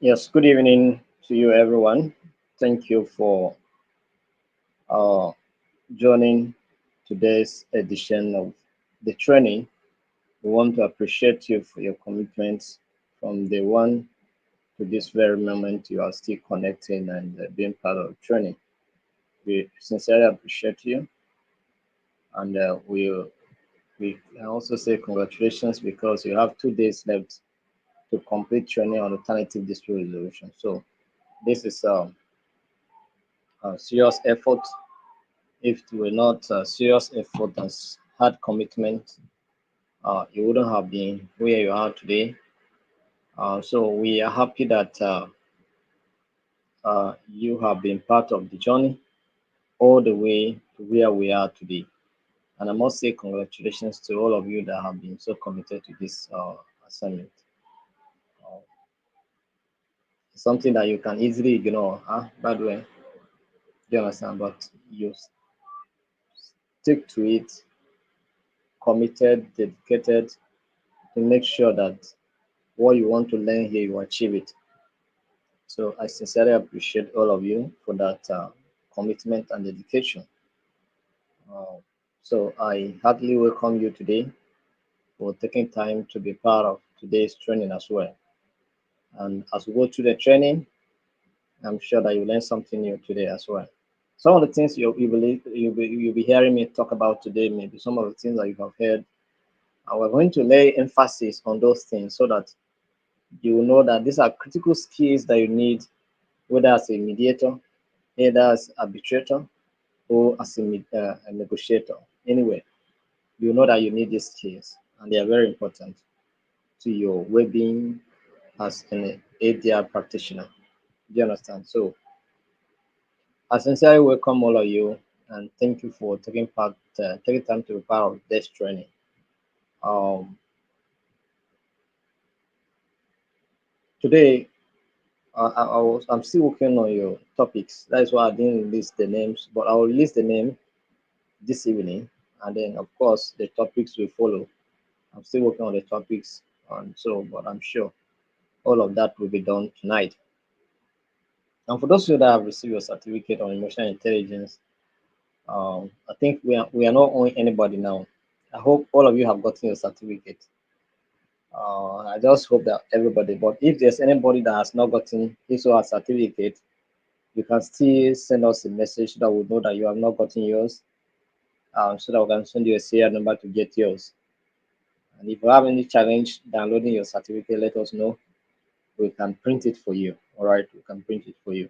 Yes, good evening to you, everyone. Thank you for uh, joining today's edition of the training. We want to appreciate you for your commitments from day one to this very moment. You are still connecting and being part of the training. We sincerely appreciate you, and we can also say congratulations because you have 2 days left to complete training on alternative dispute resolution. So this is a serious effort. If it were not serious effort and hard commitment, you wouldn't have been where you are today. So we are happy that you have been part of the journey all the way to where we are today. And I must say congratulations to all of you that have been so committed to this assignment. Uh, Something that you can easily ignore, by the way, do you understand? But you stick to it, committed, dedicated, to make sure that what you want to learn here, you achieve it. So I sincerely appreciate all of you for that commitment and dedication. Uh, so I heartily welcome you today for taking time to be part of today's training as well. And as we go through the training, I'm sure that you learn something new today as well. Some of the things you'll be hearing me talk about today, maybe some of the things that you have heard, and we're going to lay emphasis on those things so that you will know that these are critical skills that you need, whether as a mediator, either as arbitrator, or as a negotiator. Anyway, you know that you need these skills, and they are very important to your well-being as an ADR practitioner. Do you understand? So I sincerely welcome all of you, and thank you for taking time to be part of this training. Um, Today, I'm still working on your topics. That is why I didn't release the names, but I'll release the name this evening, and then of course the topics will follow. I'm still working on the topics, and so but I'm sure all of that will be done tonight. And for those of you that have received your certificate on emotional intelligence, I think we are not owing anybody now. I hope all of you have gotten your certificate. I just hope that everybody, but if there's anybody that has not gotten his or her certificate, you can still send us a message so that we know that you have not gotten yours, so that we can send you a serial number to get yours. And if you have any challenge downloading your certificate, let us know. We can print it for you. All right, we can print it for you.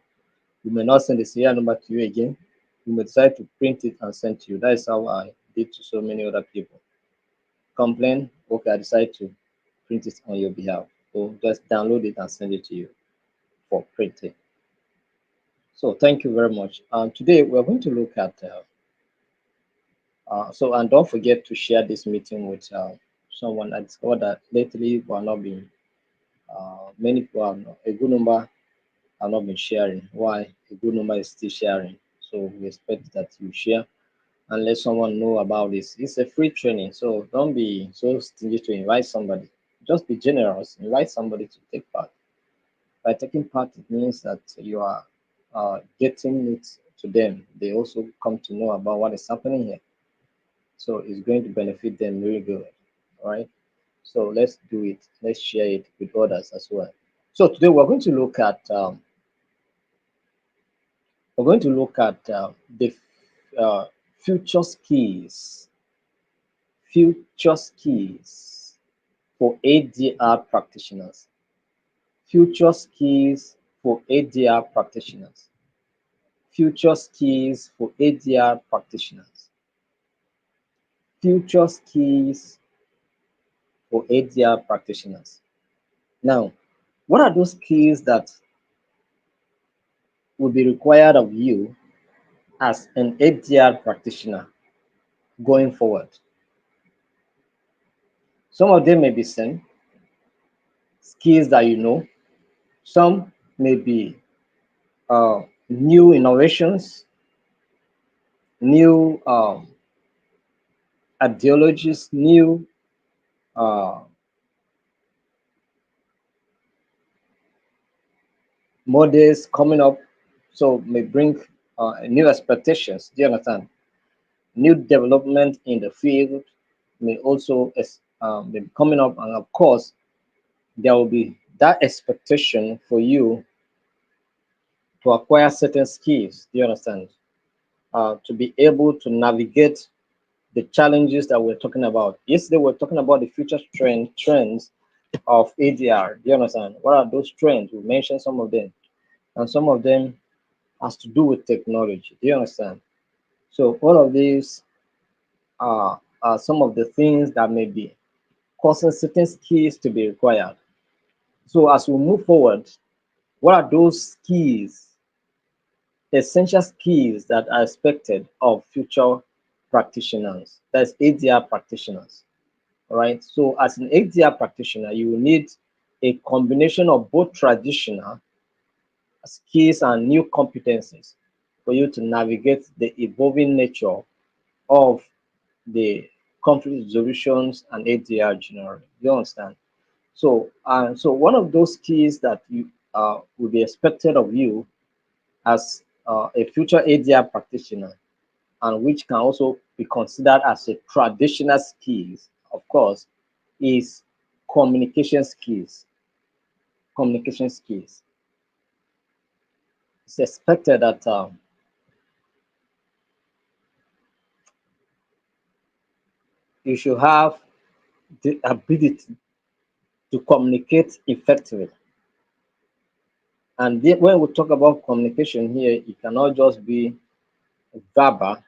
We may not send the serial number to you again. We may decide to print it and send to you. That is how I did to so many other people. Complain, okay, I decide to print it on your behalf. So just download it and send it to you for printing. So thank you very much. Today we're going to look at and don't forget to share this meeting with someone. I discovered that lately we are not being many people have not, a good number have not been sharing. Why? A good number is still sharing. So we expect that you share and let someone know about this. It's a free training, so don't be so stingy to invite somebody. Just be generous. Invite somebody to take part. By taking part, it means that you are getting it to them. They also come to know about what is happening here. So it's going to benefit them really good. All right. So let's do it. Let's share it with others as well. So today we're going to look at the uh, future skills, future skills for ADR practitioners, future skills for ADR practitioners, future skills for ADR practitioners, future skills for ADR practitioners. Now, what are those skills that will be required of you as an ADR practitioner going forward? Some of them may be same skills that you know. Some may be new innovations, new ideologies, new uh, more days coming up, so may bring new expectations. Do you understand? New development in the field may also be coming up, and of course, there will be that expectation for you to acquire certain skills. Do you understand? To be able to navigate the challenges that we're talking about. Yesterday, we're talking about the future trends of ADR. Do you understand? What are those trends? We mentioned some of them, and some of them has to do with technology. Do you understand? So all of these are some of the things that may be causing certain skills to be required. So as we move forward, what are those skills, essential skills that are expected of future practitioners? That's ADR practitioners. All right. So as an ADR practitioner, you will need a combination of both traditional skills and new competencies for you to navigate the evolving nature of the conflict resolutions and ADR generally. You understand? So one of those keys that you will be expected of you as a future ADR practitioner, and which can also be considered as a traditional skills, of course, is communication skills. Communication skills. It's expected that you should have the ability to communicate effectively. And when we talk about communication here, it cannot just be verbal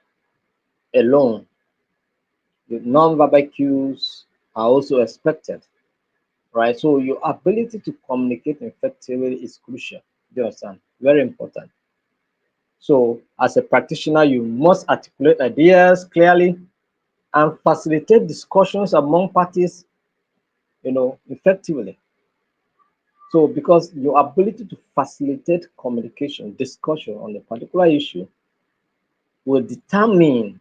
alone. The non-verbal cues are also expected, right? So your ability to communicate effectively is crucial. Do you understand? Very important. So as a practitioner, you must articulate ideas clearly and facilitate discussions among parties, effectively. So because your ability to facilitate communication, discussion on a particular issue will determine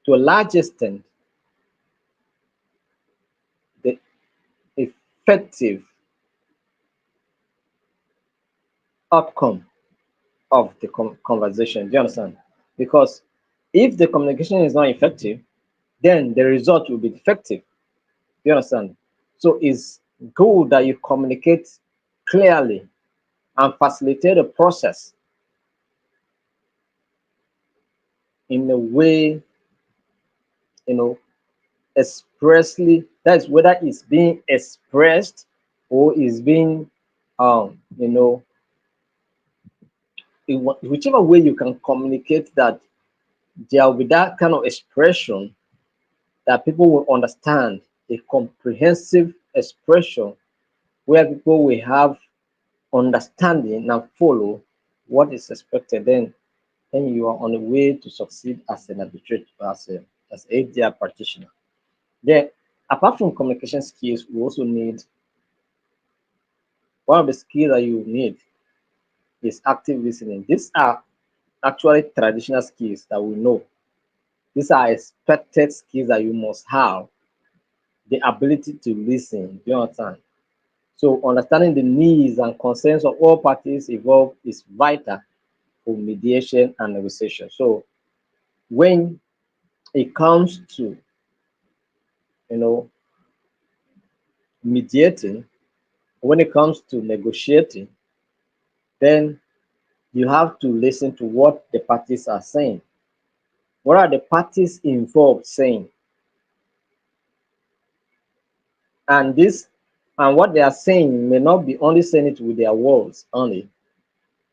to a large extent the effective outcome of the conversation. Do you understand? Because if the communication is not effective, then the result will be defective. Do you understand? So it's good that you communicate clearly and facilitate the process in a way, you know, expressly. That's whether it's being expressed or is being, you know, whichever way you can communicate that there will be that kind of expression that people will understand, a comprehensive expression where people will have understanding and follow what is expected. Then you are on the way to succeed as an arbitrator, as a ADR practitioner. Then, apart from communication skills, we also need one of the skills that you need is active listening. These are actually traditional skills that we know. These are expected skills that you must have the ability to listen. Do you understand? So understanding the needs and concerns of all parties involved is vital for mediation and negotiation. So when it comes to you know mediating, when it comes to negotiating, then you have to listen to what the parties are saying. What are the parties involved saying? And this and what they are saying may not be only saying it with their words only.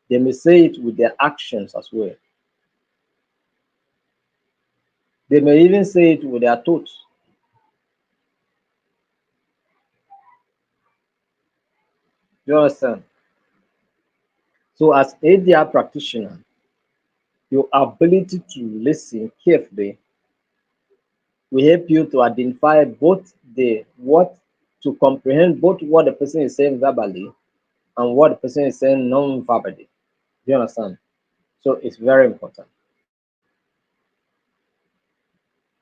They may say it with their actions as well. They may even say it with their thoughts. Do you understand? So as ADR practitioner, your ability to listen carefully will help you to identify both the what to comprehend both what the person is saying verbally and what the person is saying non-verbally. Do you understand? So it's very important.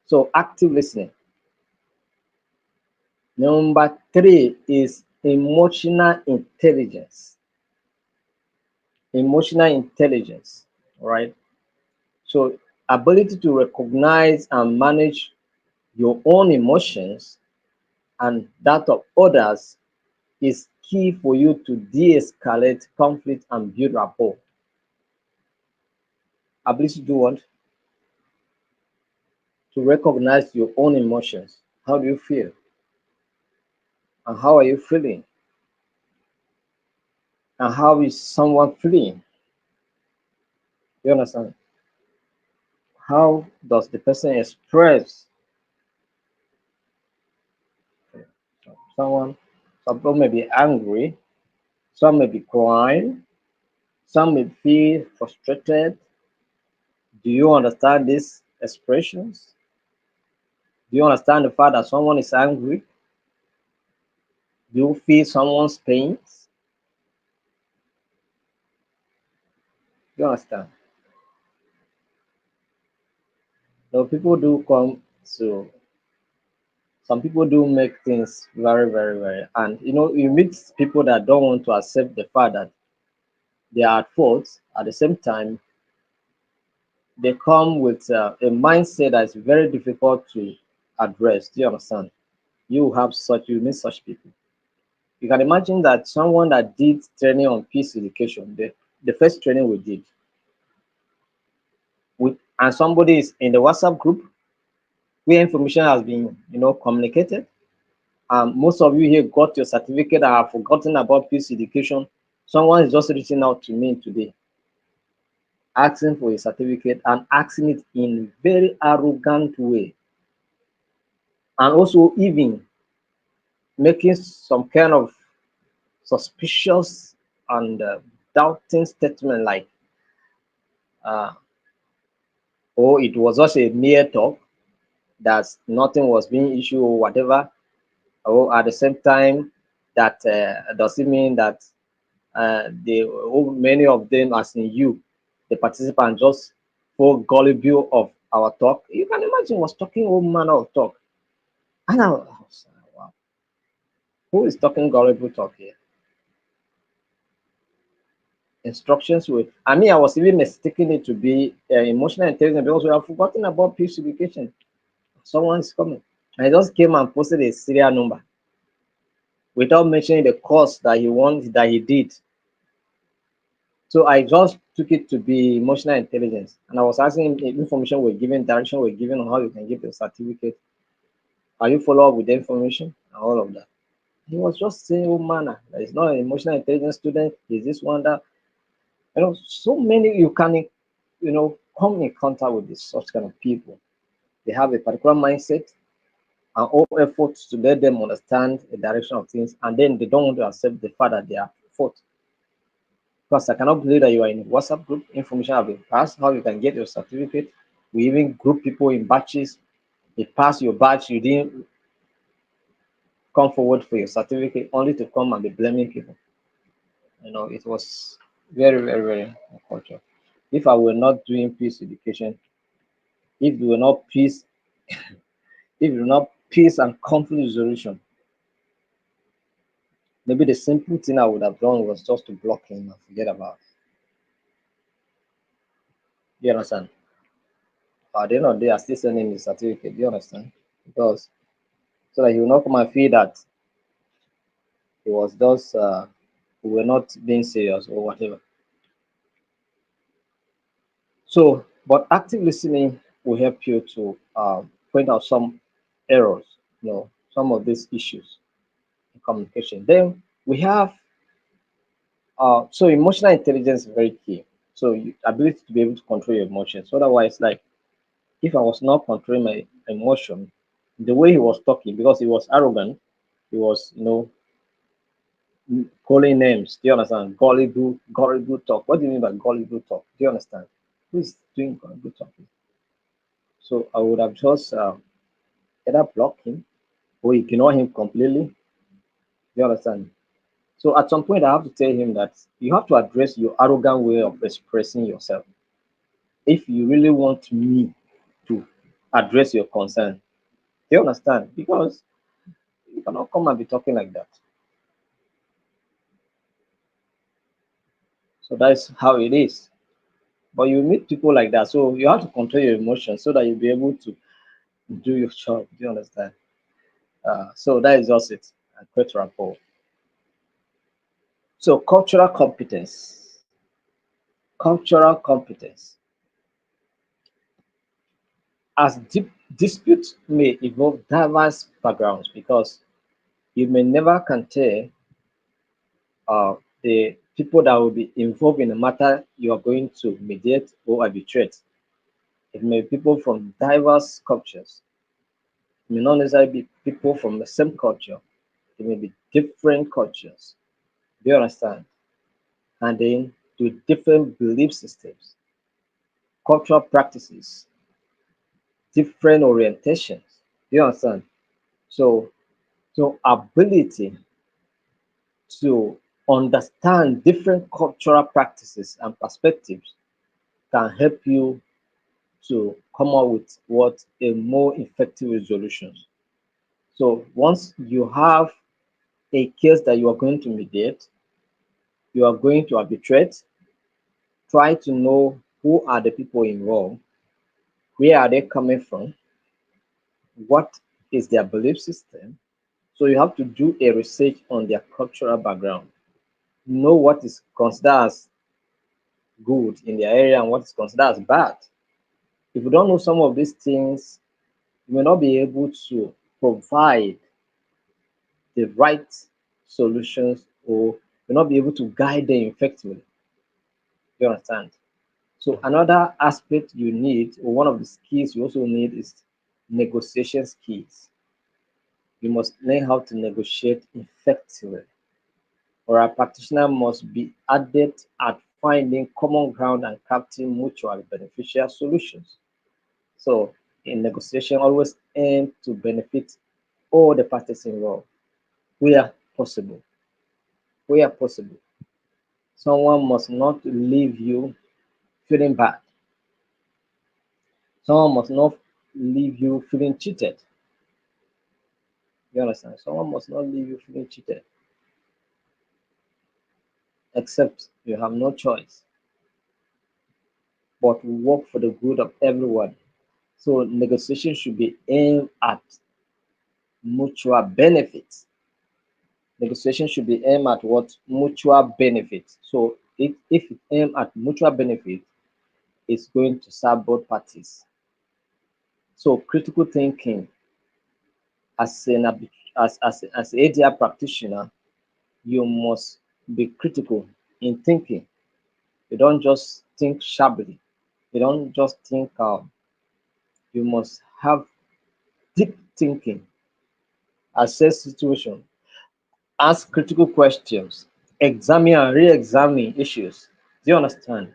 So active listening. Number three is emotional intelligence. emotional intelligence, right? So ability to recognize and manage your own emotions and that of others is key for you to de-escalate conflict and build rapport. Ability to do what? To recognize your own emotions. How do you feel? And how are you feeling? And how is someone feeling? You understand? How does the person express? Someone, some people may be angry, some may be crying, some may feel frustrated. Do you understand these expressions? Do you understand the fact that someone is angry? Do you feel someone's pain? You understand? So people do come to some people do make things very, very, very, and you meet people that don't want to accept the fact that they are at fault. At the same time, they come with a mindset that is very difficult to address. Do you understand? You meet such people. You can imagine that someone that did training on peace education, the first training we did, and somebody is in the WhatsApp group where information has been, communicated. Most of you here got your certificate and have forgotten about peace education. Someone is just reaching out to me today, asking for a certificate and asking it in very arrogant way, and also even making some kind of suspicious and doubting statement like, uh, "Oh, it was just a mere talk. That nothing was being issued or whatever." Or at the same time, that does it mean that many of them, as in you, the participants, just for gullible of our talk? You can imagine was talking all manner of talk, and was like, wow, who is talking gullible talk here? Instructions with. I mean, I was even mistaking it to be emotional intelligence because we have forgotten about peace education. Someone is coming. I just came and posted a serial number without mentioning the course that he did. So I just took it to be emotional intelligence, and I was asking him if information we're given, direction we're given on how you can get your certificate. Are you follow up with the information and all of that? He was just saying, "Oh manner, that is not an emotional intelligence student. Is this one that so many you can come in contact with this such kind of people. They have a particular mindset and all efforts to let them understand the direction of things, and then they don't want to accept the fact that they are at fault. Because I cannot believe that you are in a WhatsApp group, information have been passed, how you can get your certificate. We even group people in batches. You pass your batch, you didn't come forward for your certificate, only to come and be blaming people. It was very, very, very uncultured. If I were not doing peace education, if we were not peace, if we were not peace and conflict resolution, maybe the simple thing I would have done was just to block him and forget about it. Do you understand? At the end of the day, I still send him the certificate. Do you understand? Because so that he will not come and feel that it was just we were not being serious or whatever. So, but active listening will help you to point out some errors, some of these issues in communication. Then we have so emotional intelligence is very key. So ability to be able to control your emotions. Otherwise, like if I was not controlling my emotion, the way he was talking, because he was arrogant, he was calling names. Do you understand? Gullible talk. What do you mean by gullible talk? Do you understand? Who is doing gullible talking? So I would have just either block him or ignore him completely. Do you understand? So at some point, I have to tell him that you have to address your arrogant way of expressing yourself. If you really want me to address your concern, do you understand? Because you cannot come and be talking like that. So that's how it is. But you meet people like that, so you have to control your emotions so that you'll be able to do your job. Do you understand? So that is just it. And create rapport. So cultural competence. Cultural competence. As disputes may involve diverse backgrounds, because you may never can tell the people that will be involved in the matter you are going to mediate or arbitrate. It may be people from diverse cultures. It may not necessarily be people from the same culture. It may be different cultures. Do you understand? And then with different belief systems, cultural practices, different orientations. Do you understand? So, so ability to understand different cultural practices and perspectives can help you to come up with what a more effective resolution. So once you have a case that you are going to mediate, you are going to arbitrate, try to know who are the people involved, where are they coming from, what is their belief system. So you have to do a research on their cultural background, know what is considered as good in their area and what is considered as bad. If you don't know some of these things, you may not be able to provide the right solutions, or you may not be able to guide them effectively. You understand? So another aspect you need, or one of the skills you also need, is negotiation skills. You must learn how to negotiate effectively, or a practitioner must be adept at finding common ground and crafting mutually beneficial solutions. So in negotiation, always aim to benefit all the parties involved where possible. Where possible. Someone must not leave you feeling bad. Someone must not leave you feeling cheated. You understand? Someone must not leave you feeling cheated, except you have no choice but to work for the good of everyone. So negotiation should be aimed at mutual benefits. Negotiation should be aimed at what? Mutual benefit. So if it aimed at mutual benefit, it's going to serve both parties. So critical thinking, as an as an ADR practitioner, you must be critical in thinking. You don't just think sharply. You don't just think you must have deep thinking, assess situation, ask critical questions, examine and re-examine issues. Do you understand?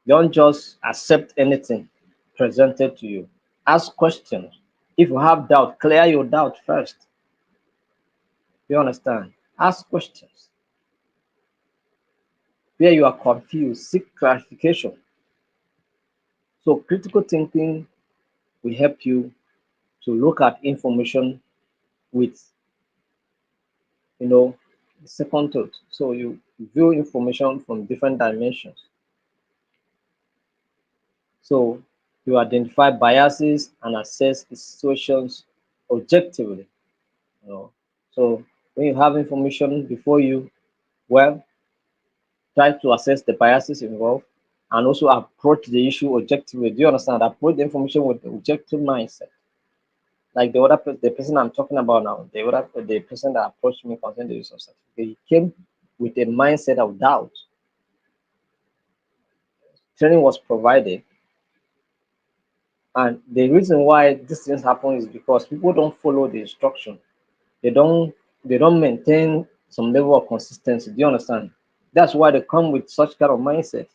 Don't just accept anything presented to you. Ask questions. If you have doubt, clear your doubt first. Do you understand? Ask questions. Where you are confused, seek clarification. So critical thinking will help you to look at information with, you know, second thought. So you view information from different dimensions. So you identify biases and assess the situations objectively. You know. So when you have information before you, well, try to assess the biases involved and also approach the issue objectively. Do you understand? Approach the information with the objective mindset. Like the person I'm talking about now, the person that approached me concerning the use of certificate, he came with a mindset of doubt. Training was provided, and the reason why these things happen is because people don't follow the instruction. They don't they don't maintain some level of consistency. Do you understand? That's why they come with such kind of mindset.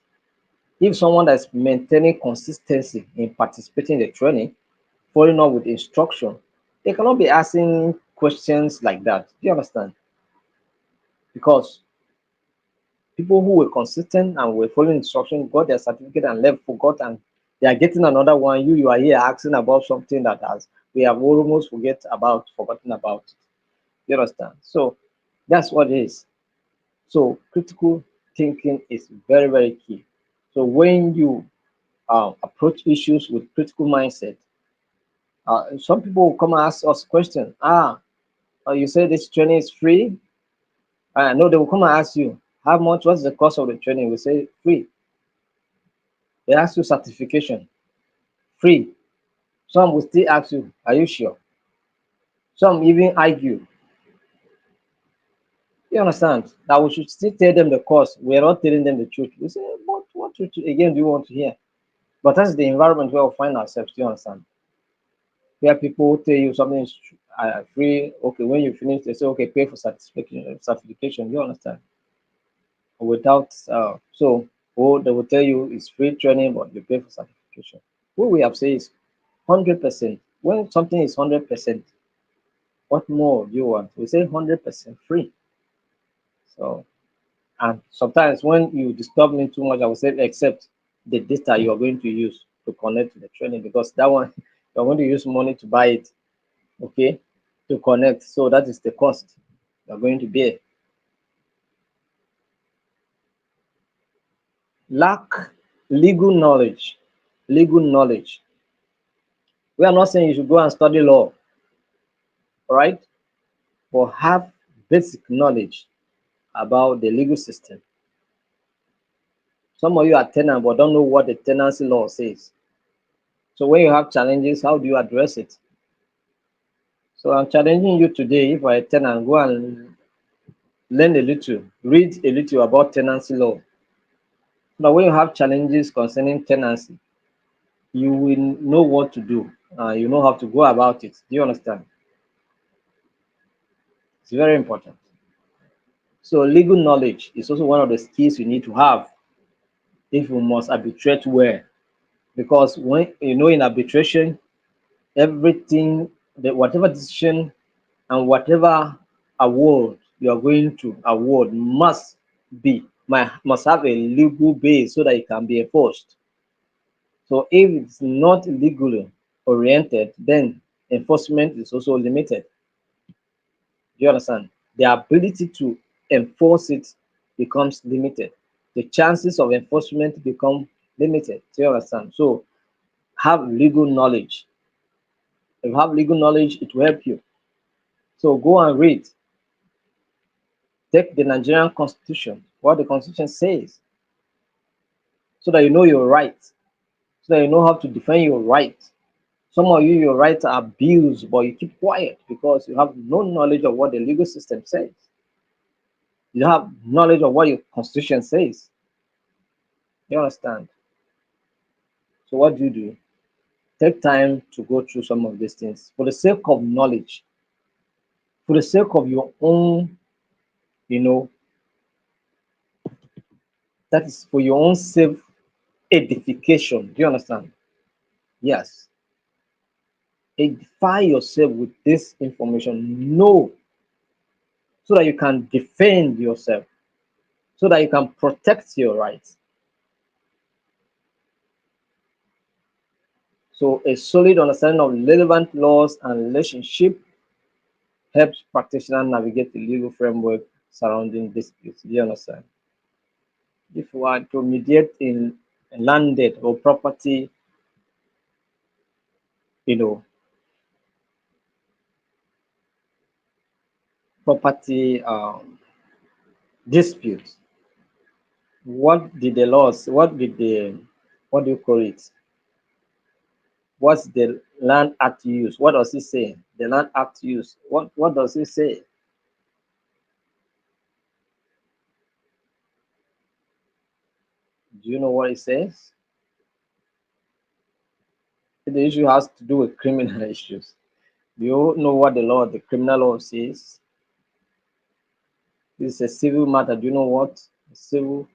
If someone that's maintaining consistency in participating in the training, following up with instruction, they cannot be asking questions like that. Do you understand? Because people who were consistent and were following instruction got their certificate and left, forgot, and they are getting another one. You are here asking about something that has we have almost forgotten about. You understand? So that's what it is. So critical. thinking is very, very key. So when you approach issues with critical mindset, some people will come and ask us questions. You say this training is free? No, they will come and ask you, how much? What's the cost of the training? We say free. They ask you certification, free. Some will still ask you, are you sure? Some even argue. You understand that we should still tell them the cost. We are not telling them the truth. We say, what truth again do you want to hear? But that's the environment where we find ourselves. Do you understand? Where people tell you something is free. Okay, when you finish, they say, okay, pay for certification. Certification. You understand? Without or they will tell you it's free training, but you pay for certification. What we have said is 100%. When something is 100%, what more do you want? We say 100% free. So, and sometimes when you disturb me too much, I will say, except the data you are going to use to connect to the training, because that one you're going to use money to buy it, okay, to connect. So that is the cost you're going to bear. Lack legal knowledge. Legal knowledge. We are not saying you should go and study law, all right? But have basic knowledge about the legal system. Some of you are tenant but don't know what the tenancy law says. So when you have challenges, how do you address it? So I'm challenging you today, if I tenant, go and learn a little, read a little about tenancy law. Now when you have challenges concerning tenancy, you will know what to do. You know how to go about it. Do you understand? It's very important. So legal knowledge is also one of the skills you need to have if you must arbitrate well. Because when you know in arbitration, everything, whatever decision and whatever award you are going to award must have a legal base so that it can be enforced. So if it's not legally oriented, then enforcement is also limited. Do you understand? The ability to enforce it becomes limited. The chances of enforcement become limited. Do you understand? So have legal knowledge. If you have legal knowledge, it will help you. So go and read. Take the Nigerian Constitution, what the Constitution says, so that you know your rights, so that you know how to defend your rights. Some of you, your rights are abused, but you keep quiet because you have no knowledge of what the legal system says. You have knowledge of what your Constitution says. You understand? So what do you do? Take time to go through some of these things for the sake of knowledge, for the sake of your own, you know, that is for your own self edification. Do you understand? Yes. Edify yourself with this information. Know so that you can defend yourself, so that you can protect your rights. So a solid understanding of relevant laws and relationship helps practitioners navigate the legal framework surrounding disputes. Do you understand? If you are to mediate in landed or property, you know, property disputes, what did the laws, what do you call it? What's the Land Act use? What does it say? The Land Act use. What does it say? Do you know what it says? The issue has to do with criminal issues. Do you know what the criminal law says? This is a civil matter. Do you know what? Civil.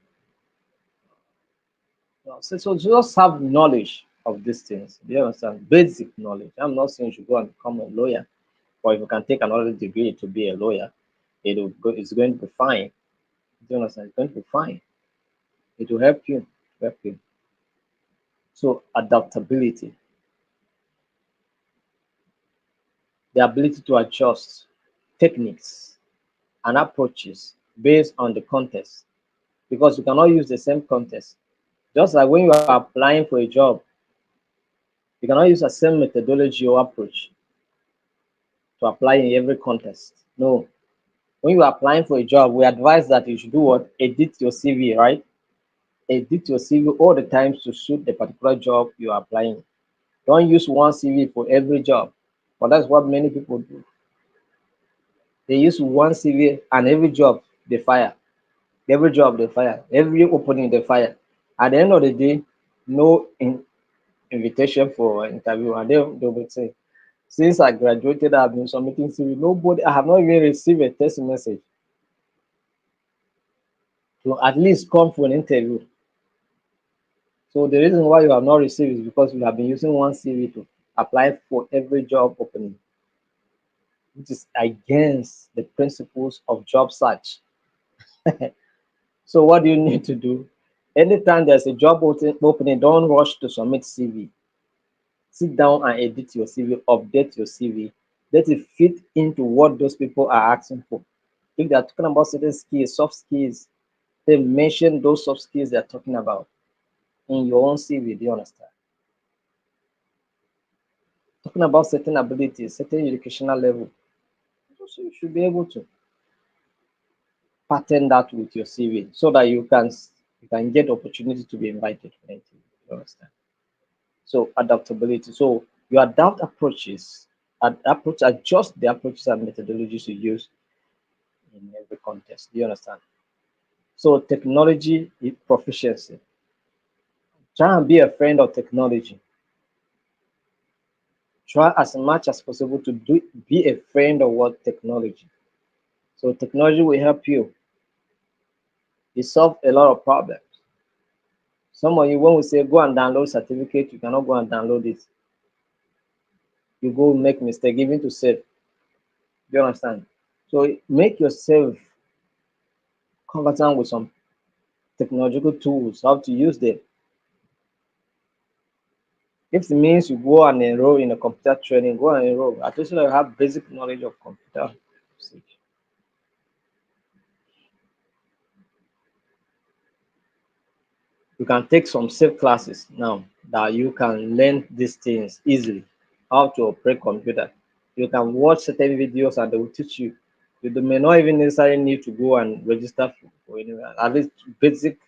So just have knowledge of these things. Do you understand? Basic knowledge. I'm not saying you should go and become a lawyer, or if you can take another degree to be a lawyer, it's going to be fine. Do you understand? It's going to be fine. It will help you. Help you. So adaptability, the ability to adjust techniques and approaches based on the context. because you cannot use the same context. Just like when you are applying for a job, you cannot use the same methodology or approach to apply in every context. No. When you are applying for a job, we advise that you should do what? Edit your CV, right? Edit your CV all the time to suit the particular job you are applying. Don't use one CV for every job. But that's what many people do. They use one CV and every job they fire. Every job they fire. Every opening they fire. At the end of the day, no invitation for interview. And they will say, since I graduated, I've been submitting CV. Nobody, I have not even received a text message to at least come for an interview. So the reason why you have not received is because you have been using one CV to apply for every job opening, which is against the principles of job search. So what do you need to do? Anytime there's a job opening, don't rush to submit CV. Sit down and edit your CV, update your CV. Let it fit into what those people are asking for. If they are talking about certain skills, soft skills, then mention those soft skills they're talking about in your own CV. Do you understand? Talking about certain abilities, certain educational level, so you should be able to pattern that with your CV so that you can get opportunity to be invited for an interview. You understand? So adaptability. So you adapt approaches, adjust the approaches and methodologies you use in every context. Do you understand? So technology is proficiency. Try and be a friend of technology. Try as much as possible to be a friend of what technology. So technology will help you. It solve a lot of problems. Some of you, when we say go and download certificate, you cannot go and download it. You go make mistake even to save. Do you understand? So make yourself conversant with some technological tools, how to use them. If it means you go and enroll in a computer training, go and enroll. At least you have basic knowledge of computer usage. You can take some safe classes now that you can learn these things easily. How to operate computer. You can watch certain videos and they will teach you. You may not even necessarily need to go and register for anywhere. At least basic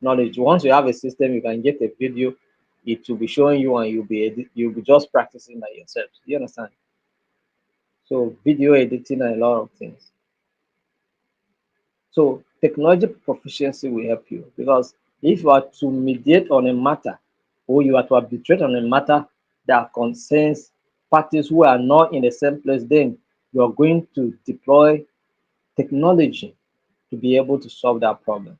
knowledge. Once you have a system, you can get a video. It will be showing you, and you'll be just practicing by yourself. Do you understand? So video editing and a lot of things. So technology proficiency will help you because if you are to mediate on a matter or you are to arbitrate on a matter that concerns parties who are not in the same place, then you are going to deploy technology to be able to solve that problem.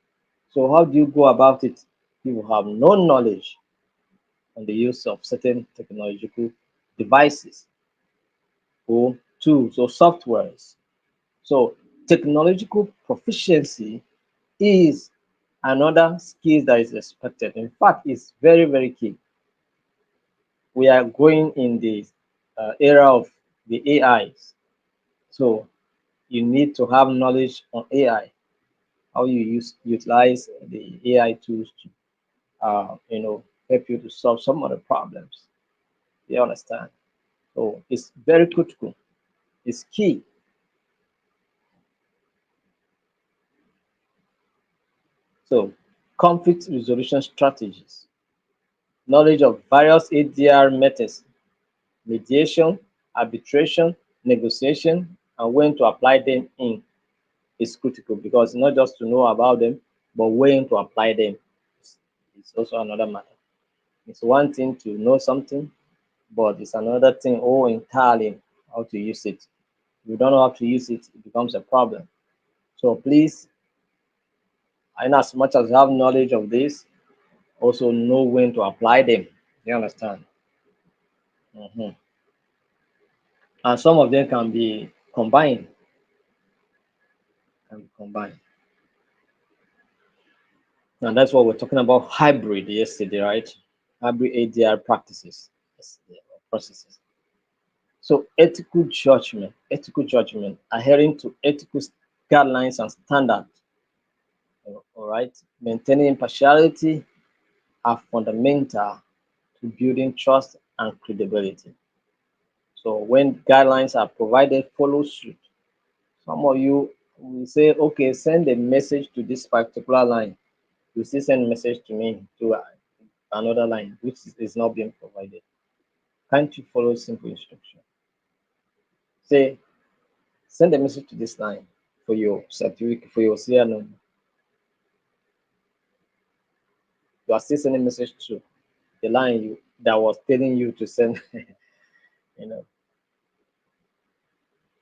So how do you go about it? You have no knowledge on the use of certain technological devices or tools or softwares. So technological proficiency is another skill that is expected. In fact, it's very, very key. We are going in the era of the AIs. So you need to have knowledge on AI, how you utilize the AI tools to help you to solve some of the problems. You understand? So it's very critical. It's key. So conflict resolution strategies, knowledge of various ADR methods, mediation, arbitration, negotiation, and when to apply them in is critical because not just to know about them, but when to apply them is also another matter. It's one thing to know something, but it's another thing entirely how to use it. If you don't know how to use it, it becomes a problem. So please, in as much as you have knowledge of this, also know when to apply them. You understand? Mhm. And some of them can be combined. And that's what we're talking about hybrid yesterday, right? Hybrid ADR practices, processes. So ethical judgment, adhering to ethical guidelines and standards. All right. Maintaining impartiality are fundamental to building trust and credibility. So when guidelines are provided, follow suit. Some of you will say, okay, send a message to this particular line. You still send a message to me to another line, which is not being provided. Can't you follow simple instruction? Say, send a message to this line for your certificate, for your CR number. You are still sending message to the line you that was telling you to send, you know.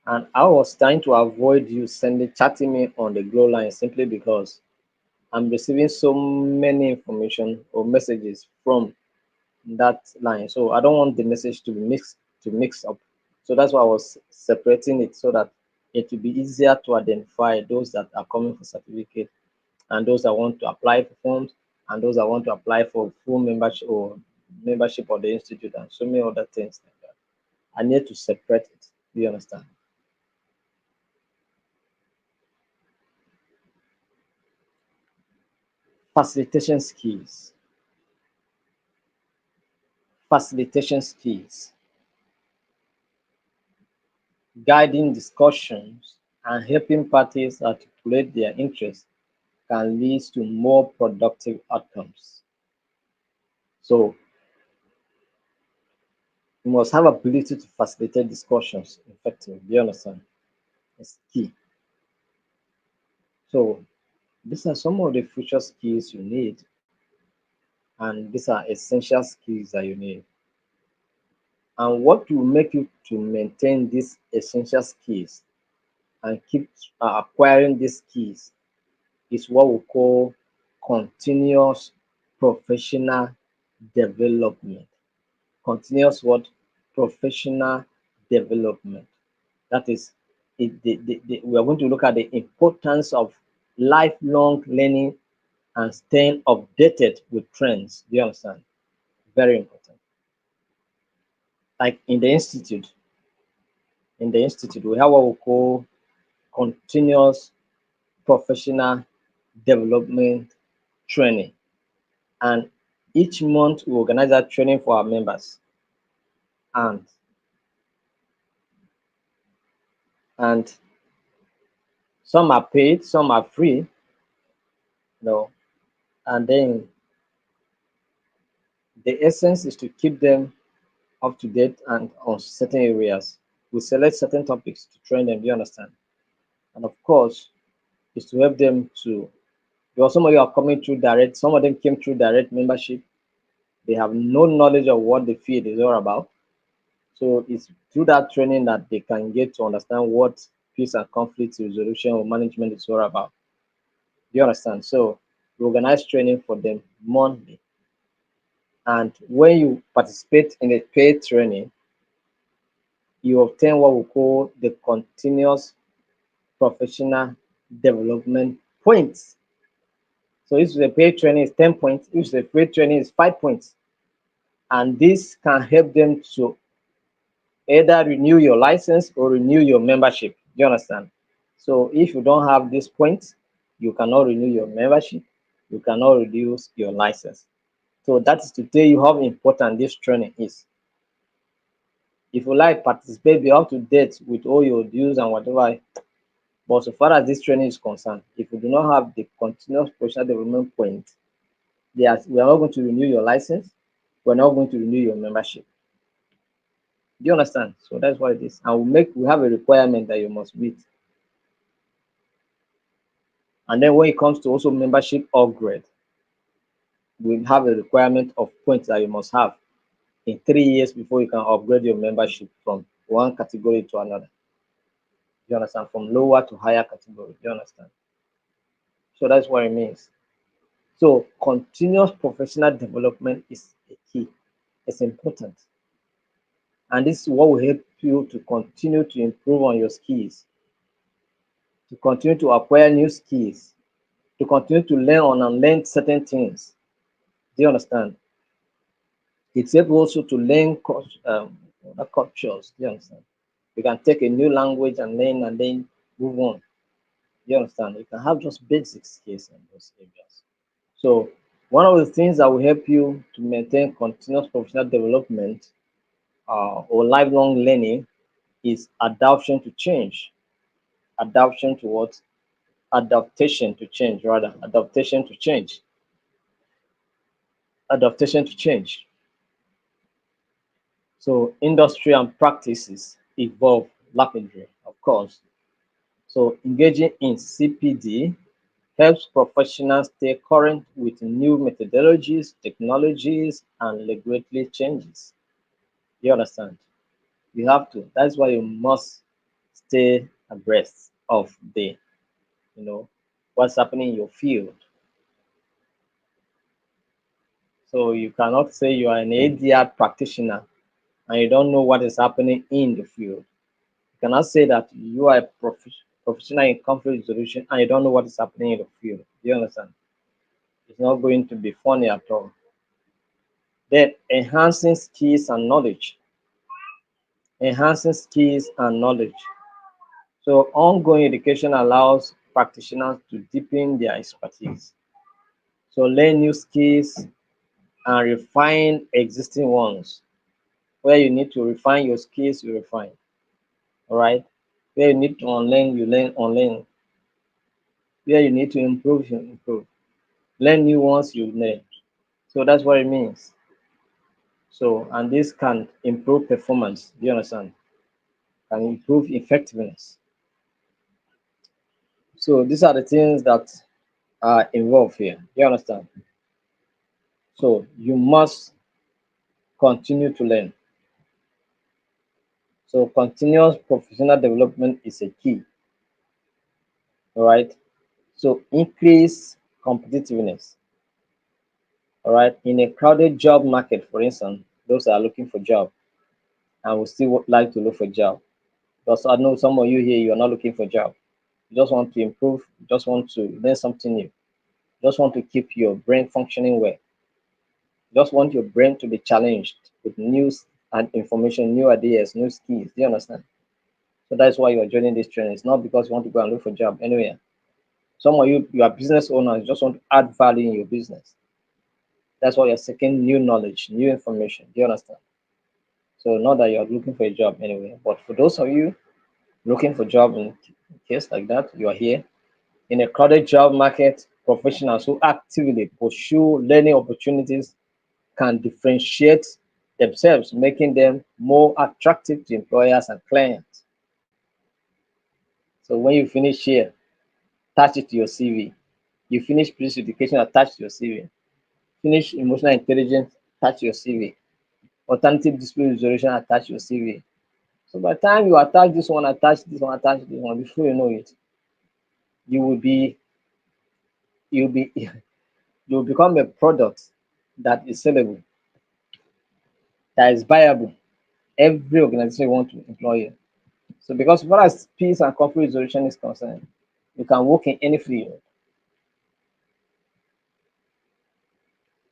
And I was trying to avoid you sending chatting me on the glow line simply because I'm receiving so many information or messages from that line. So I don't want the message to mix up. So that's why I was separating it so that it will be easier to identify those that are coming for certificate and those that want to apply for forms and those that want to apply for full membership of the institute and so many other things like that. I need to separate it. Do you understand? Facilitation skills. Facilitation skills. Guiding discussions and helping parties articulate their interests can lead to more productive outcomes. So you must have ability to facilitate discussions effectively. Do you understand? It's key. So these are some of the future skills you need, and these are essential skills that you need. And what will make you to maintain these essential skills and keep acquiring these skills is what we call continuous professional development. Continuous what? Professional development. That is, we are going to look at the importance of lifelong learning and staying updated with trends. Do you understand? Very important. Like in the institute, we have what we call continuous professional development training. And each month we organize that training for our members. And and some are paid, some are free, and then the essence is to keep them up to date and on certain areas. We select certain topics to train them, do you understand? And of course, is to help them to, because some of you are coming through direct, some of them came through direct membership. They have no knowledge of what the field is all about. So it's through that training that they can get to understand what peace and conflict resolution or management is all about. Do you understand? So we organize training for them monthly. And when you participate in a paid training, you obtain what we call the continuous professional development points. So if the paid training is 10 points, if the paid training is 5 points, and this can help them to either renew your license or renew your membership. Do you understand? So if you don't have these points, you cannot renew your membership, you cannot reduce your license. So that is to tell you how important this training is. If you like participate, be up to date with all your dues and whatever. But so far as this training is concerned, if you do not have the continuous professional development point, we are not going to renew your license, we're not going to renew your membership. Do you understand? So that's what it is. And we have a requirement that you must meet. And then when it comes to also membership upgrade, we have a requirement of points that you must have in 3 years before you can upgrade your membership from one category to another. You understand? From lower to higher category. You understand? So that's what it means. So continuous professional development is a key. It's important. And this is what will help you to continue to improve on your skills, to continue to acquire new skills, to continue to learn on and learn certain things. Do you understand? It's able also to learn other cultures. Do you understand? You can take a new language and learn and then move on. Do You understand? You can have just basic skills in those areas. So one of the things that will help you to maintain continuous professional development or lifelong learning is adaptation to change. Adaptation to what? Adaptation to change, rather. Adaptation to change. Adaptation to change. So industry and practices evolve rapidly, of course. So engaging in CPD helps professionals stay current with new methodologies, technologies, and regulatory changes. You understand? You have to. That's why you must stay abreast of the, what's happening in your field. So you cannot say you are an ADR practitioner and you don't know what is happening in the field. You cannot say that you are a professional in conflict resolution and you don't know what is happening in the field. Do you understand? It's not going to be funny at all. Then enhancing skills and knowledge. Enhancing skills and knowledge. So ongoing education allows practitioners to deepen their expertise. So learn new skills and refine existing ones. Where you need to refine your skills, you refine. All right. Where you need to unlearn, you unlearn. Where you need to improve, you improve. Learn new ones, you learn. So that's what it means. So, and this can improve performance. Do you understand? Can improve effectiveness. So these are the things that are involved here. Do you understand? So you must continue to learn. So continuous professional development is a key. All right. So increase competitiveness. All right. In a crowded job market, for instance, those that are looking for job and will still like to look for job. Because I know some of you here, you are not looking for job. You just want to improve. You just want to learn something new. You just want to keep your brain functioning well. You just want your brain to be challenged with news and information, new ideas, new skills. Do you understand? So that's why you are joining this training. It's not because you want to go and look for a job anywhere. Some of you are business owners, you just want to add value in your business. That's why you're seeking new knowledge, new information. Do you understand? So not that you're looking for a job anyway, but for those of you looking for a job in case like that, you are here. In a crowded job market, professionals who actively pursue learning opportunities can differentiate themselves, making them more attractive to employers and clients. So when you finish here, attach it to your CV. You finish police education, attach to your CV. Finish emotional intelligence, attach your CV. Alternative dispute resolution, attach your CV. So by the time you attach this one, attach this one, attach this one, before you know it, you will be you'll be you'll become a product that is sellable, that is viable. Every organization want to employ you. So because as far as peace and conflict resolution is concerned, you can work in any field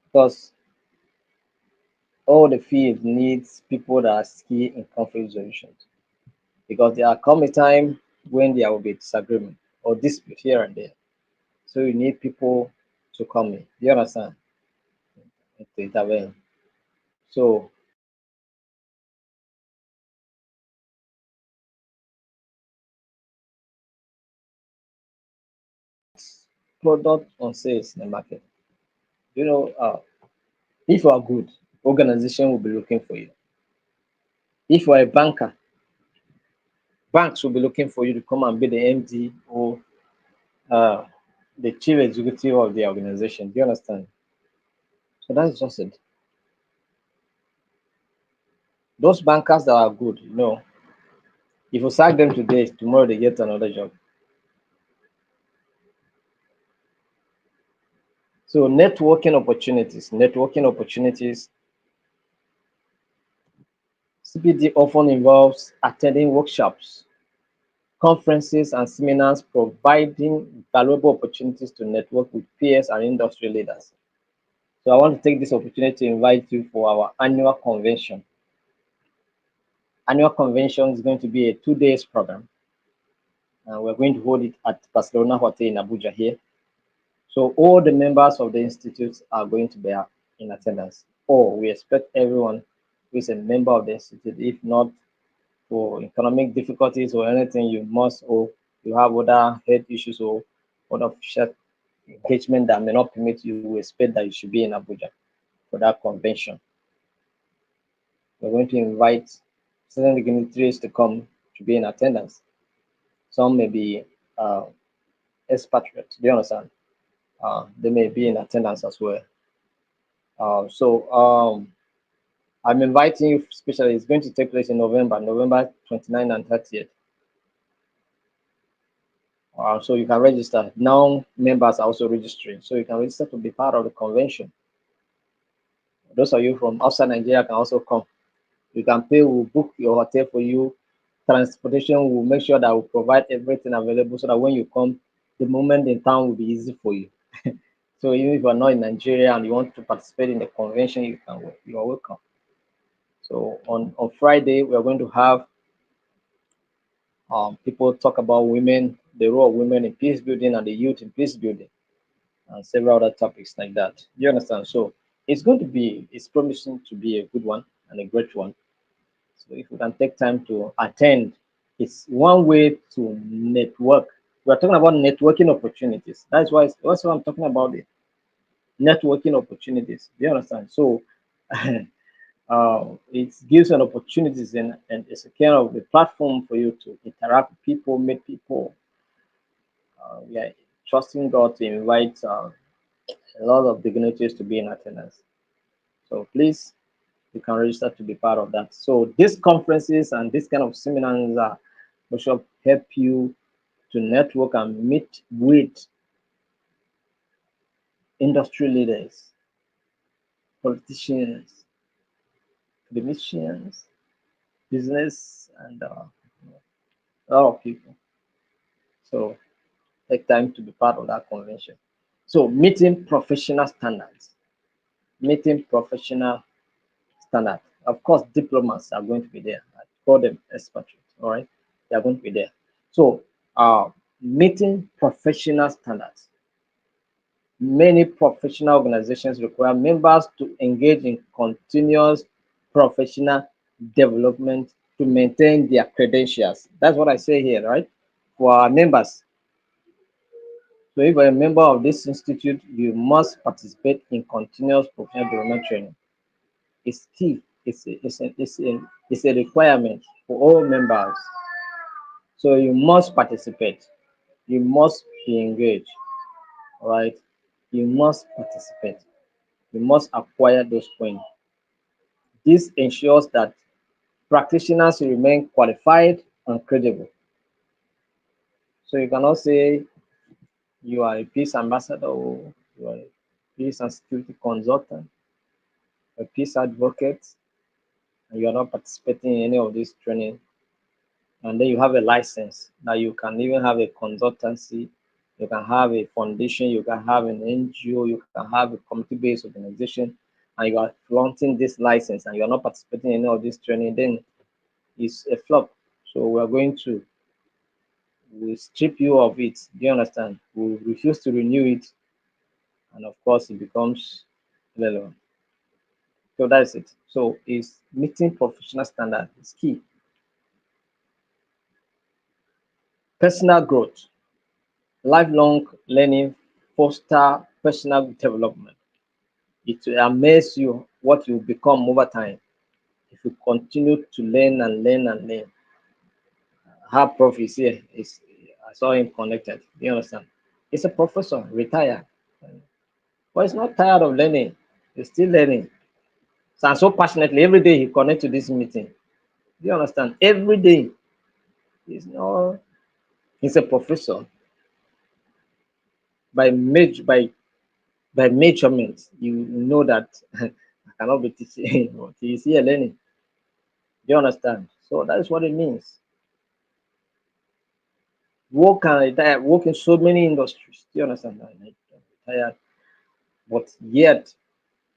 because all the field needs people that are skilled in conflict resolution. Because there come a time when there will be disagreement or dispute here and there. So you need people to come in. Do you understand? To intervene. So product on sales in the market. If you are good, organization will be looking for you. If you are a banker, banks will be looking for you to come and be the MD or uh, the chief executive of the organization. Do you understand? So that's just it. Those bankers that are good, if you sack them today, tomorrow they get another job. So networking opportunities. CPD often involves attending workshops, conferences, and seminars, providing valuable opportunities to network with peers and industry leaders. So I want to take this opportunity to invite you for our annual convention. Annual convention is going to be a 2 days program, We're going to hold it at Barcelona Hotel in Abuja here. So all the members of the institute are going to be in attendance. Or we expect everyone who is a member of the institute, if not for economic difficulties or anything, you must, or you have other health issues or other official engagement that may not permit you, we expect that you should be in Abuja for that convention. We're going to invite certain dignitaries to come to be in attendance. Some may be uh, expatriates, do you understand? They may be in attendance as well. So I'm inviting you, especially it's going to take place in November 29th and 30th. So you can register. Now members are also registering. So you can register to be part of the convention. Those of you from outside Nigeria can also come. You can pay, we'll book your hotel for you. Transportation, we'll make sure that we'll provide everything available so that when you come, the moment in town will be easy for you. So even if you're not in Nigeria and you want to participate in the convention, you are welcome. So on Friday, we are going to have people talk about women, the role of women in peace building and the youth in peace building, and several other topics like that. You understand? So it's promising to be a good one and a great one. So if we can take time to attend, it's one way to network. We're talking about networking opportunities. That's why I'm talking about it. Networking opportunities. Do you understand? So it gives an opportunities and it's a kind of a platform for you to interact with people, meet people. We are trusting God to invite a lot of dignitaries to be in attendance. So please, you can register to be part of that. So these conferences and this kind of seminars will help you to network and meet with industry leaders, politicians, clinicians, business, and a lot of people. So take time to be part of that convention. So meeting professional standards, meeting professional standard. Of course, diplomats are going to be there. I call them expatriates, all right? They are going to be there. So, meeting professional standards. Many professional organizations require members to engage in continuous professional development to maintain their credentials. That's what I say here, right? For our members. So, if you're a member of this institute, you must participate in continuous professional development training. Is key. It's a requirement for all members. So you must participate. You must be engaged. All right. You must participate. You must acquire those points. This ensures that practitioners remain qualified and credible. So you cannot say you are a peace ambassador or you are a peace and security consultant, a peace advocate, and you are not participating in any of this training, and then you have a license. Now you can even have a consultancy, you can have a foundation, you can have an NGO, you can have a community-based organization, and you are flaunting this license and you are not participating in any of this training, then it's a flop. So we strip you of it. Do you understand? We refuse to renew it, and of course it becomes irrelevant. So that's it. So is meeting professional standard is key. Personal growth. Lifelong learning foster personal development. It will amaze you what you become over time if you continue to learn and learn and learn. Her prof is here. I saw him connected. Do you understand? He's a professor, retired. But he's not tired of learning. He's still learning. So, and so passionately, every day he connects to this meeting. Do you understand? Every day. He's not, he's a professor. By measurement, you know that I cannot be teaching, but he's here learning. Do you understand? So that's what it means. Work in so many industries. Do you understand? I'm retired. But yet,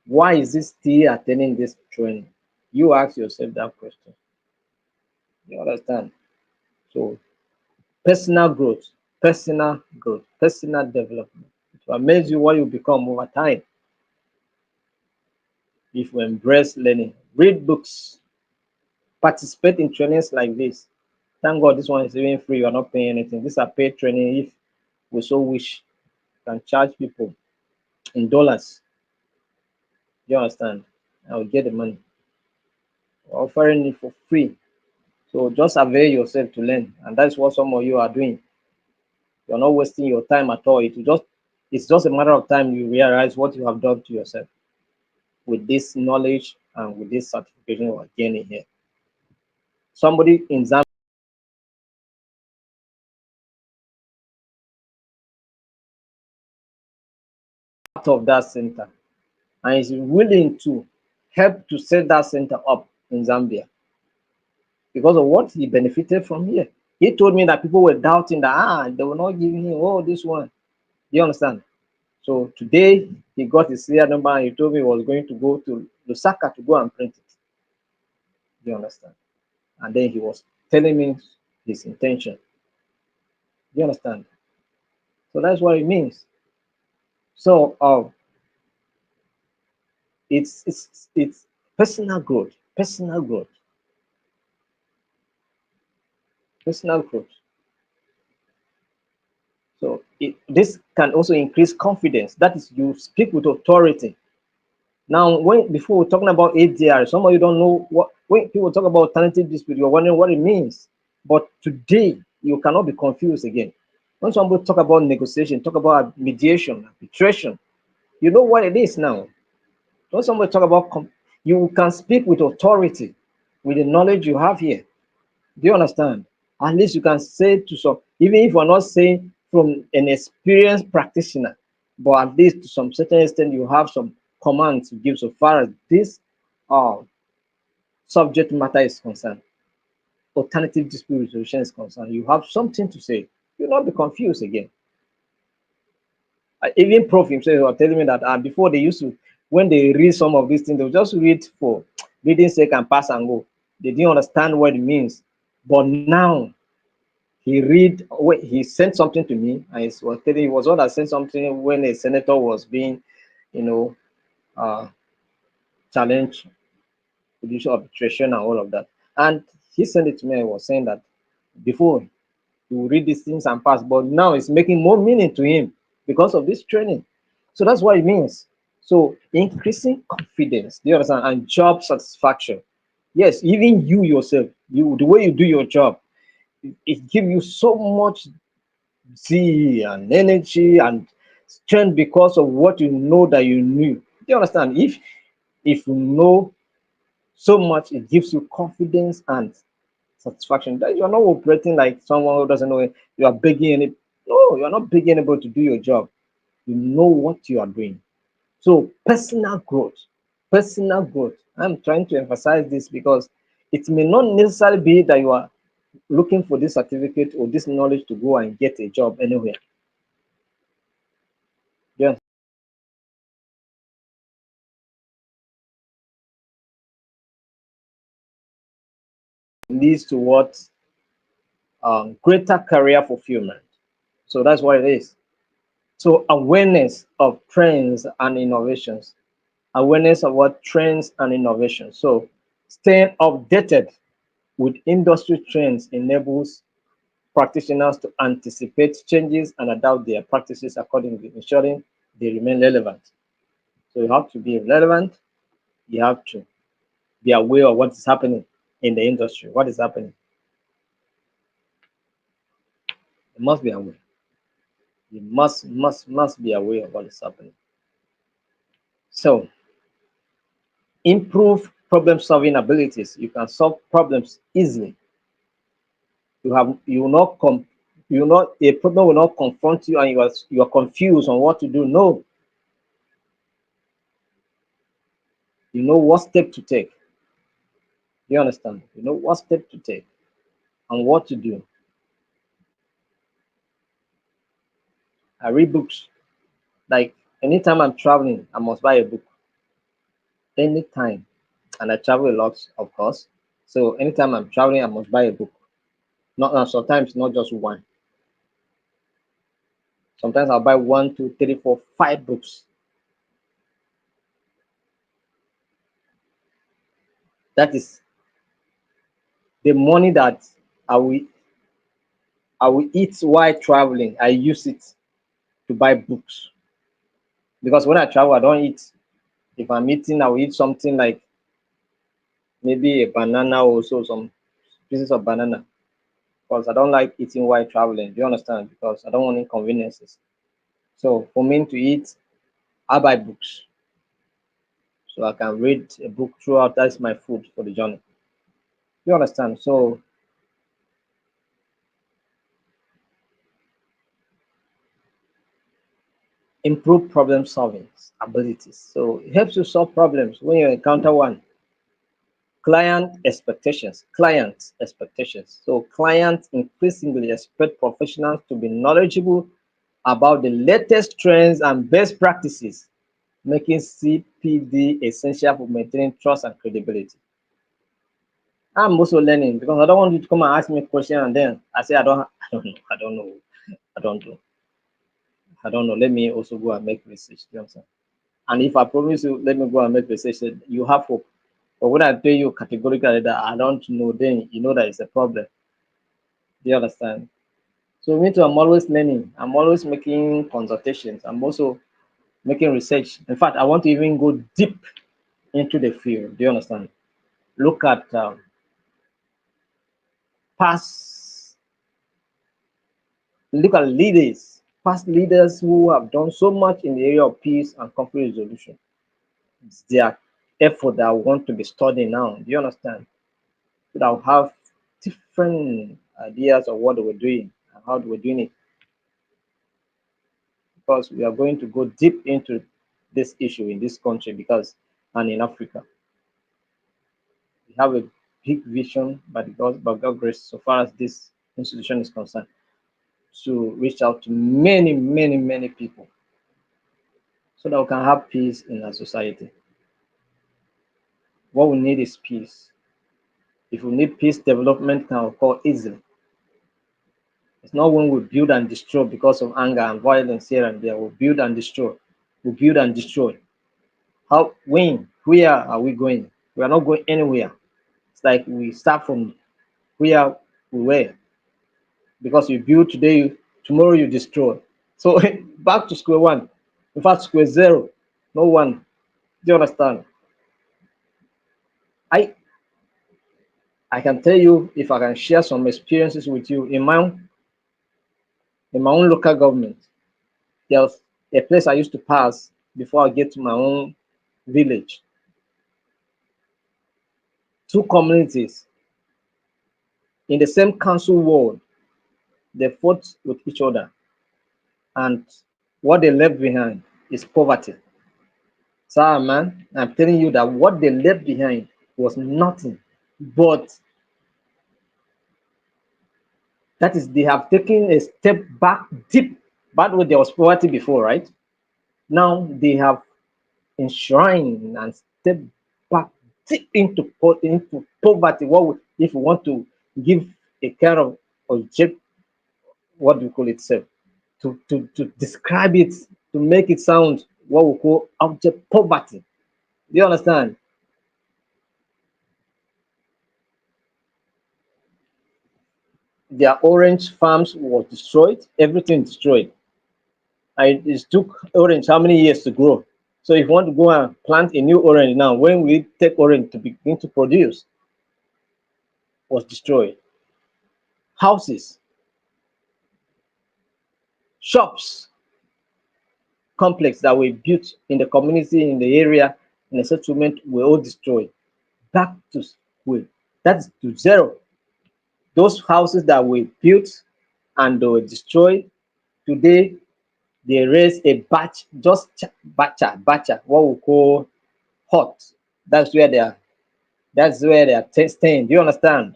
why is this still attending this training? You ask yourself that question. You understand? So Personal growth, personal development. It will amaze you what you become over time if you embrace learning. Read books, participate in trainings like this. Thank God this one is even free. You are not paying anything. These are paid training. If we so wish, you can charge people in dollars. You understand? I will get the money. We're offering it for free. So just avail yourself to learn. And that's what some of you are doing. You're not wasting your time at all. It's just a matter of time you realize what you have done to yourself with this knowledge and with this certification you are gaining here. Somebody in Zambia out of that center and is willing to help to set that center up in Zambia because of what he benefited from here. He told me that people were doubting that they were not giving him this one. You understand? So today he got his serial number and he told me he was going to go to Lusaka to go and print it. You understand? And then he was telling me his intention. You understand? So that's what it means. So it's personal growth, personal growth. So this can also increase confidence. That is, you speak with authority. Now, when before we're talking about ADR, some of you don't know what when people talk about alternative dispute, you're wondering what it means. But today you cannot be confused again. When somebody talk about negotiation, talk about mediation, arbitration, you know what it is now. When somebody talk about you can speak with authority with the knowledge you have here. Do you understand? At least you can say to some, even if you're not saying from an experienced practitioner, but at least to some certain extent, you have some commands to give so far as this uh, subject matter is concerned, alternative dispute resolution is concerned. You have something to say. You'll not be confused again. Even Prof himself was telling me that before they used to, when they read some of these things, they'll just read for reading sake and pass and go. They didn't understand what it means. But now he sent something to me and he was one that sent something when a senator was being you know uh challenged judicial arbitration and all of that, and he sent it to me and was saying that before you read these things and pass, but now it's making more meaning to him because of this training. So that's what it means. So increasing confidence, do you understand, and job satisfaction. Yes, even you yourself, the way you do your job, it gives you so much and energy and strength because of what you know that you knew. Do you understand? If you know so much, it gives you confidence and satisfaction. That you're not operating like someone who doesn't know it. You are begging any. No, you're not begging anybody to do your job. You know what you are doing. So personal growth, personal growth. I'm trying to emphasize this because it may not necessarily be that you are looking for this certificate or this knowledge to go and get a job anywhere. Yes, leads to what greater career fulfillment. So that's what it is. So awareness of trends and innovations. Awareness of what trends and innovations. So staying updated with industry trends enables practitioners to anticipate changes and adapt their practices accordingly, ensuring they remain relevant. So you have to be relevant. You have to be aware of what is happening in the industry. What is happening? You must be aware. You must be aware of what is happening. So improve problem solving abilities. You can solve problems easily. You will not a problem will not confront you and you are confused on what to do. No, you know what step to take. You understand? You know what step to take and what to do. I read books. Like anytime I'm traveling, I must buy a book. Anytime. And I travel a lot, of course. So anytime I'm traveling, I must buy a book. Not sometimes not just one. Sometimes I'll buy one, two, three, four, five books. That is the money that I will I will eat while traveling. I use it to buy books because when I travel, I don't eat. If I'm eating, I will eat something like maybe a banana or so, some pieces of banana because I don't like eating while traveling. Do you understand? Because I don't want inconveniences. So for me to eat, I buy books so I can read a book throughout. That's my food for the journey. You understand? So improve problem solving abilities. So it helps you solve problems when you encounter one. Client expectations. So clients increasingly expect professionals to be knowledgeable about the latest trends and best practices, making CPD essential for maintaining trust and credibility. I'm also learning because I don't want you to come and ask me a question and then I say I don't know, I don't know, I don't know. Let me also go and make research. You understand? And if I promise you, let me go and make research, you have hope. But when I tell you categorically that I don't know, then you know that it's a problem. Do you understand? So me too, I'm always learning. I'm always making consultations. I'm also making research. In fact, I want to even go deep into the field. Do you understand? Look at past, look at leaders, past leaders who have done so much in the area of peace and conflict resolution. It's their effort that I want to be studying now. Do you understand? So that I'll have different ideas of what they were doing and how they were doing it because we are going to go deep into this issue in this country because and in Africa. We have a big vision by God grace so far as this institution is concerned to reach out to many, many, many people so that we can have peace in our society. What we need is peace. If we need peace, development can occur easily. It's not when we build and destroy because of anger and violence here and there. We build and destroy. We build and destroy. How, when, where are we going? We are not going anywhere. It's like we start from where we were because you build today, tomorrow you destroy. So back to square one. In fact, square zero, no one. Do you understand? I I can tell you if I can share some experiences with you in my own local government. There's a place I used to pass before I get to my own village. Two communities in the same council ward, they fought with each other, and what they left behind is poverty. So, man, I'm telling you that what they left behind was nothing, but that is, they have taken a step back deep. But when there was poverty before, right? Now they have enshrined and stepped back deep into poverty. If we want to give a kind of object, what do we call it, sir? To describe it, to make it sound what we call object poverty. Do you understand? Their orange farms was destroyed, everything destroyed. And it took orange how many years to grow? So if you want to go and plant a new orange now, when we take orange to begin to produce, was destroyed. Houses, shops, complex that were built in the community, in the area, in the settlement were all destroyed. Back to square. That's to zero. Those houses that were built and they were destroyed, today they raise a batch, just batcha, what we call hut. That's where they are. That's where they are staying. Do you understand?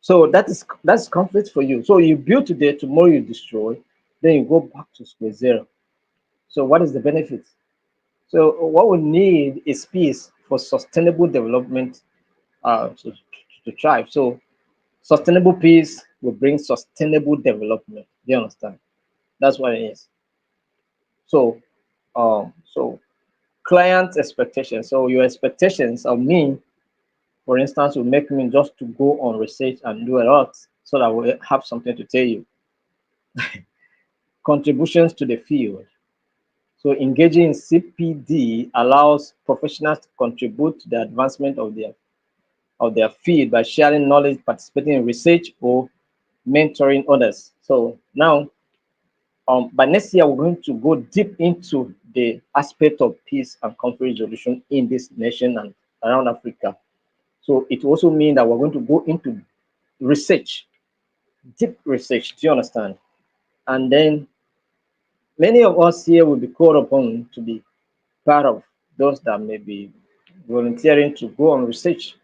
So that's conflict for you. So you build today, tomorrow you destroy, then you go back to square zero. So what is the benefit? So what we need is peace for sustainable development to thrive. So sustainable peace will bring sustainable development. Do you understand? That's what it is. So, so client expectations. So your expectations of me, for instance, will make me just to go on research and do a lot so that I will have something to tell you. Contributions to the field. So engaging in CPD allows professionals to contribute to the advancement of their field by sharing knowledge, participating in research, or mentoring others. So now, by next year, we're going to go deep into the aspect of peace and conflict resolution in this nation and around Africa. So it also means that we're going to go into research, deep research. Do you understand? And then many of us here will be called upon to be part of those that may be volunteering to go on research.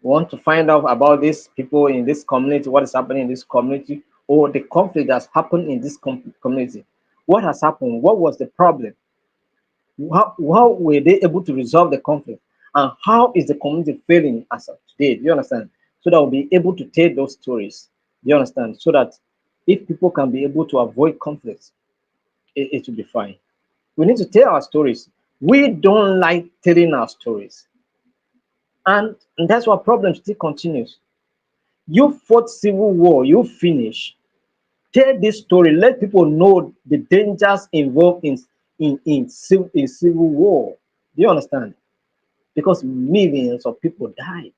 We want to find out about these people in this community, what is happening in this community, or the conflict that's happened in this community. What has happened? What was the problem? How were they able to resolve the conflict? And how is the community feeling as of today? Do you understand? So that we'll be able to tell those stories. Do you understand? So that if people can be able to avoid conflicts, it will be fine. We need to tell our stories. We don't like telling our stories. And that's why problem still continues. You fought civil war, you finish. Tell this story. Let people know the dangers involved in civil war. Do you understand? Because millions of people died,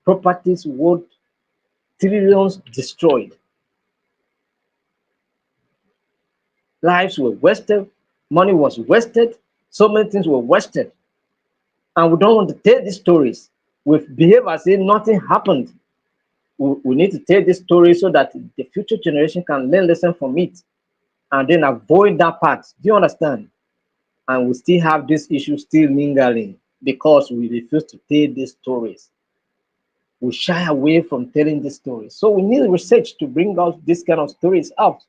properties worth trillions destroyed, lives were wasted, money was wasted, so many things were wasted. And we don't want to tell these stories. We behave as if nothing happened. We need to tell this story so that the future generation can learn lesson from it and then avoid that part. Do you understand? And we still have this issue still lingering because we refuse to tell these stories. We shy away from telling these stories. So we need research to bring out this kind of stories out.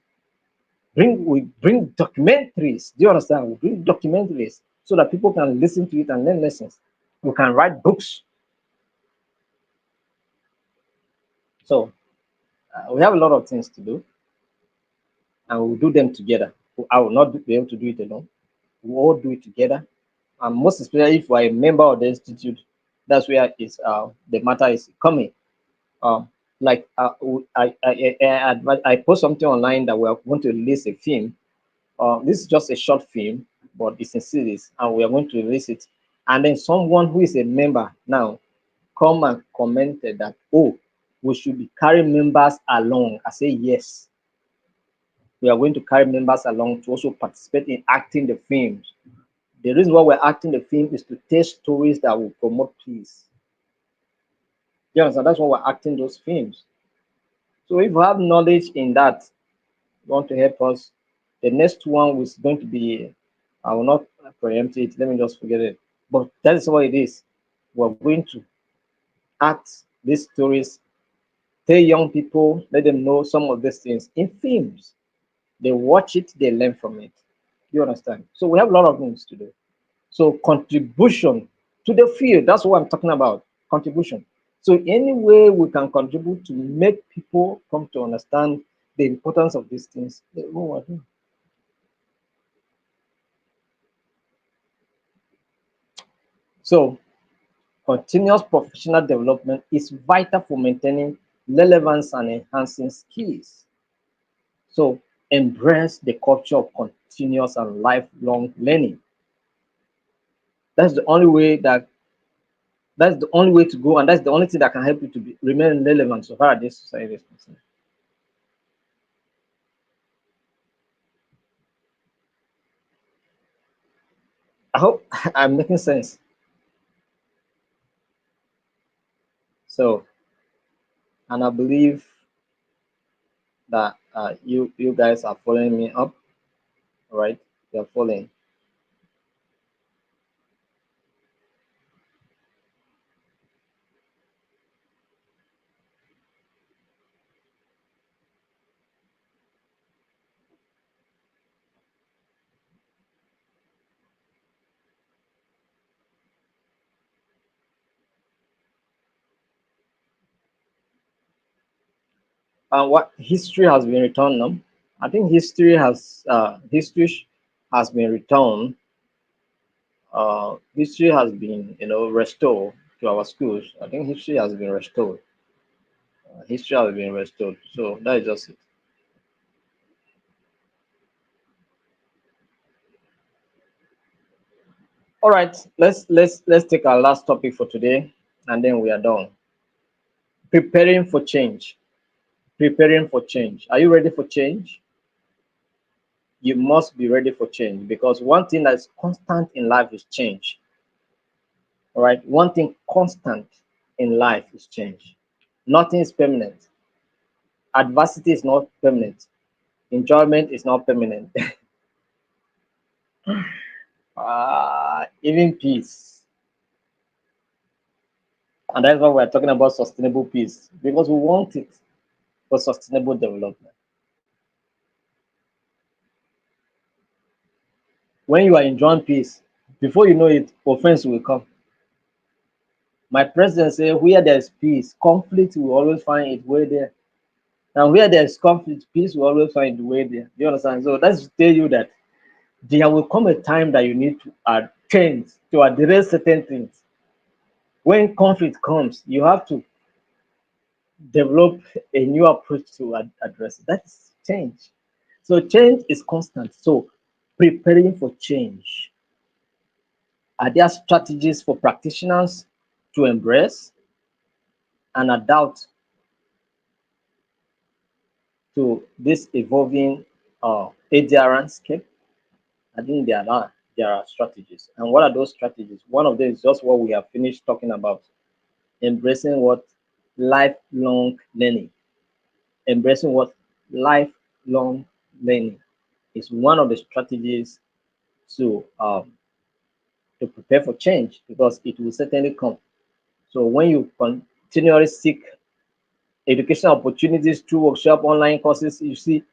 We bring documentaries. Do you understand? We bring documentaries so that people can listen to it and learn lessons. We can write books. So we have a lot of things to do, and we'll do them together. I will not be able to do it alone. We all do it together, and most especially if we're a member of the institute, that's where is the matter is coming. Um, like I post something online that we are going to release a film. This is just a short film, but it's a series, and we are going to release it. And then someone who is a member now come and commented that, oh, we should be carrying members along. I say yes, we are going to carry members along to also participate in acting the films. The reason why we're acting the film is to tell stories that will promote peace. You understand? That's why we're acting those films. So if you have knowledge in that, you want to help us, the next one is going to be, I will not preempt it, let me just forget it. But that is what it is. We're going to act these stories, tell young people, let them know some of these things in films. They watch it, they learn from it. You understand? So we have a lot of things to do. So contribution to the field, that's what I'm talking about. Contribution. So any way we can contribute to make people come to understand the importance of these things, they know what we're doing. So continuous professional development is vital for maintaining relevance and enhancing skills. So embrace the culture of continuous and lifelong learning. That's the only way to go, and that's the only thing that can help you to remain relevant so far as this society is concerned. I hope I'm making sense. So, and I believe that you guys are following me up, right? You're following. What history has been returned now? I think history has been returned. History has been, restored to our schools. I think history has been restored. History has been restored. So that is just it. All right, let's take our last topic for today, and then we are done. Preparing for change. Preparing for change. Are you ready for change? You must be ready for change, because one thing that is constant in life is change. All right, one thing constant in life is change. Nothing is permanent. Adversity is not permanent. Enjoyment is not permanent. Even peace. And that's why we're talking about sustainable peace, because we want it for sustainable development. When you are enjoying peace, before you know it, offense will come. My president said, where there is peace, conflict will always find its way there. And where there is conflict, peace will always find its way there. Do you understand? So that's to tell you that there will come a time that you need to change, to address certain things. When conflict comes, you have to develop a new approach to address it. That's change. So change is constant. So preparing for change. Are there strategies for practitioners to embrace and adapt to this evolving ADR landscape? I think there are strategies. And what are those strategies? One of them is just what we have finished talking about. Embracing what? Lifelong learning. Embracing what? Lifelong learning is one of the strategies to um, to prepare for change, because it will certainly come. So when you continually seek educational opportunities through workshop, online courses, you see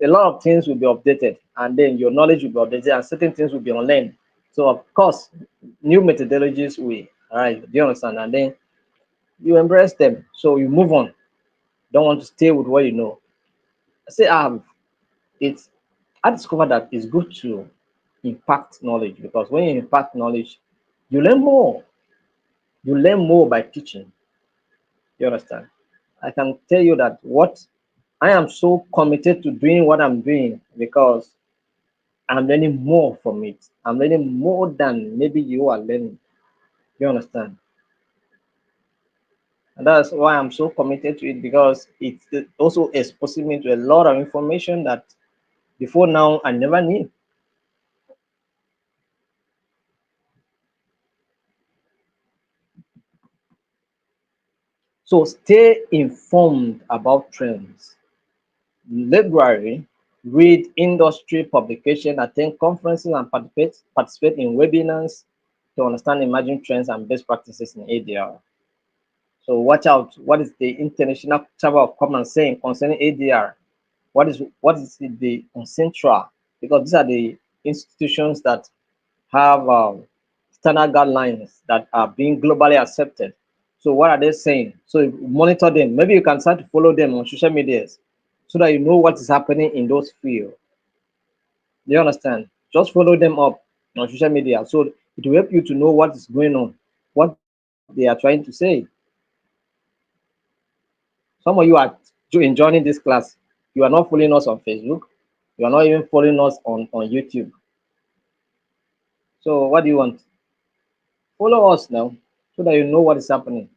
a lot of things will be updated, and then your knowledge will be updated, and certain things will be online. So of course, new methodologies will arise. Do you understand? And then you embrace them. So you move on. Don't want to stay with what you know. Say it's I discovered that it's good to impact knowledge, because when you impact knowledge, you learn more. You learn more by teaching. You understand? I can tell you that what I am so committed to doing what I'm doing, because I'm learning more from it. I'm learning more than maybe you are learning. You understand? And that's why I'm so committed to it, because it also exposes me to a lot of information that before now I never knew. So stay informed about trends. Library, read industry publication, attend conferences, and participate in webinars to understand emerging trends and best practices in ADR. So watch out. What is the International Chamber of Commerce saying concerning ADR? What is the Concentra? Because these are the institutions that have standard guidelines that are being globally accepted. So what are they saying? So monitor them. Maybe you can start to follow them on social medias, so that you know what is happening in those fields. Do you understand? Just follow them up on social media, so it will help you to know what is going on, what they are trying to say. Some of you are enjoying this class. You are not following us on Facebook. You are not even following us on YouTube. So what do you want? Follow us now, so that you know what is happening.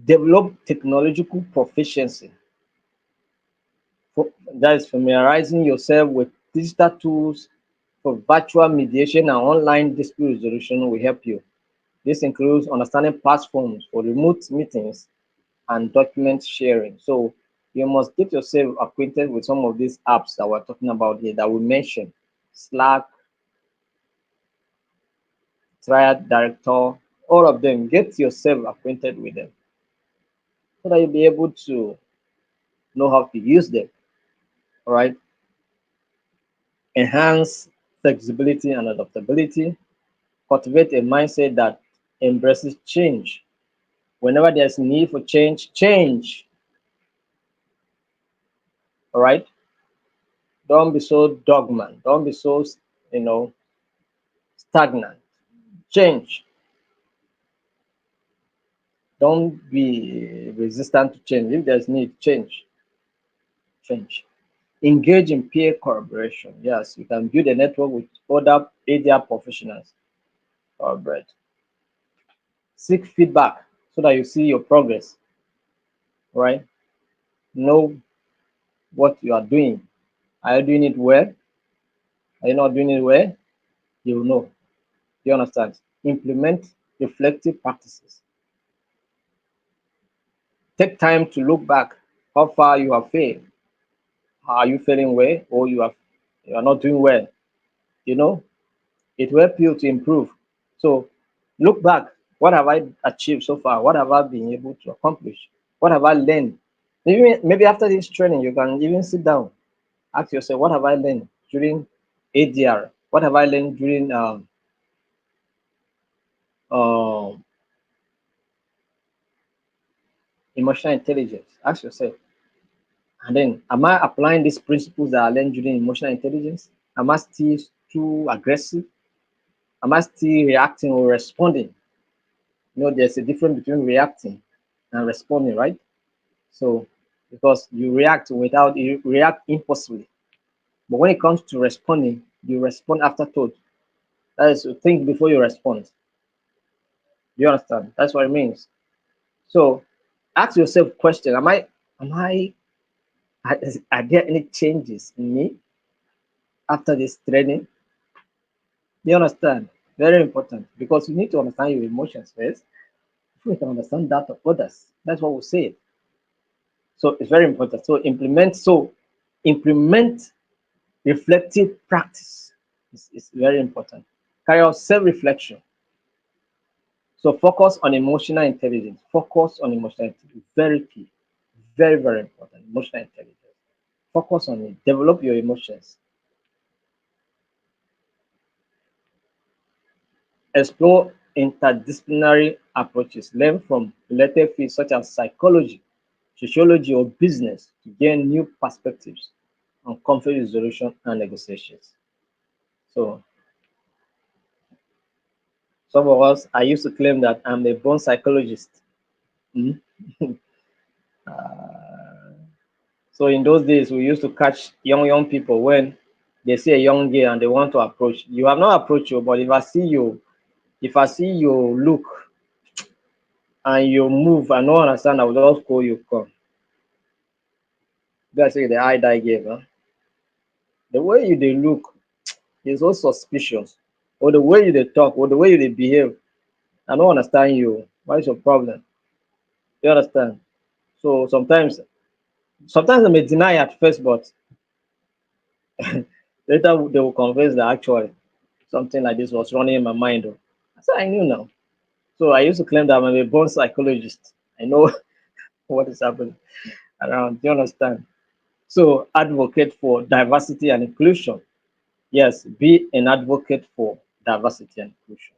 Develop technological proficiency. That is familiarizing yourself with digital tools for virtual mediation and online dispute resolution will help you. This includes understanding platforms for remote meetings and document sharing. So you must get yourself acquainted with some of these apps that we're talking about here that we mentioned: Slack, Triad Director, all of them. Get yourself acquainted with them, so that you'll be able to know how to use them. All right. Enhance flexibility and adaptability. Cultivate a mindset that embraces change. Whenever there's need for change, change. All right. Don't be so dogma. Don't be so, you know, stagnant. Change. Don't be resistant to change. If there's need, change. Change. Engage in peer collaboration. Yes, you can build a network with other area professionals. Collaborate. Seek feedback so that you see your progress. Right? Know what you are doing. Are you doing it well? Are you not doing it well? You will know. Do you understand? Implement reflective practices. Take time to look back how far you have failed. How are you failing well or you are not doing well? You know, it will help you to improve. So look back. What have I achieved so far? What have I been able to accomplish? What have I learned? Maybe after this training, you can even sit down, ask yourself, what have I learned during ADR? What have I learned during um, emotional intelligence? Ask yourself. And then, am I applying these principles that I learned during emotional intelligence? Am I still too aggressive? Am I still reacting or responding? There's a difference between reacting and responding, right? So, because you react impulsively. But when it comes to responding, you respond after thought. That is to think before you respond. Do you understand? That's what it means. So, ask yourself question: am I, are there any changes in me after this training? Do you understand? Very important because you need to understand your emotions first before you can understand that of others. That's what we say. So it's very important. So implement reflective practice. It's very important. Carry out self-reflection. So focus on emotional intelligence. Focus on emotional intelligence. Very key. Very, very important. Emotional intelligence. Focus on it. Develop your emotions. Explore interdisciplinary approaches. Learn from related fields such as psychology, sociology, or business to gain new perspectives on conflict resolution and negotiations. So, some of us, I used to claim that I'm a born psychologist. Mhm. Uh, so, in those days, we used to catch young people when they see a young girl and they want to approach. You have not approached you, but if I see you look and you move and no understand, I will just call you come. That's say the eye that I gave. Huh? The way you they look is so suspicious, or the way you they talk, or the way you they behave. I don't understand you. What is your problem? You understand? So sometimes I may deny at first, but later they will confess that actually something like this was running in my mind. Oh. I said I knew now. So I used to claim that I'm a born psychologist. I know what is happening around. Do you understand? So advocate for diversity and inclusion. Yes, be an advocate for diversity and inclusion.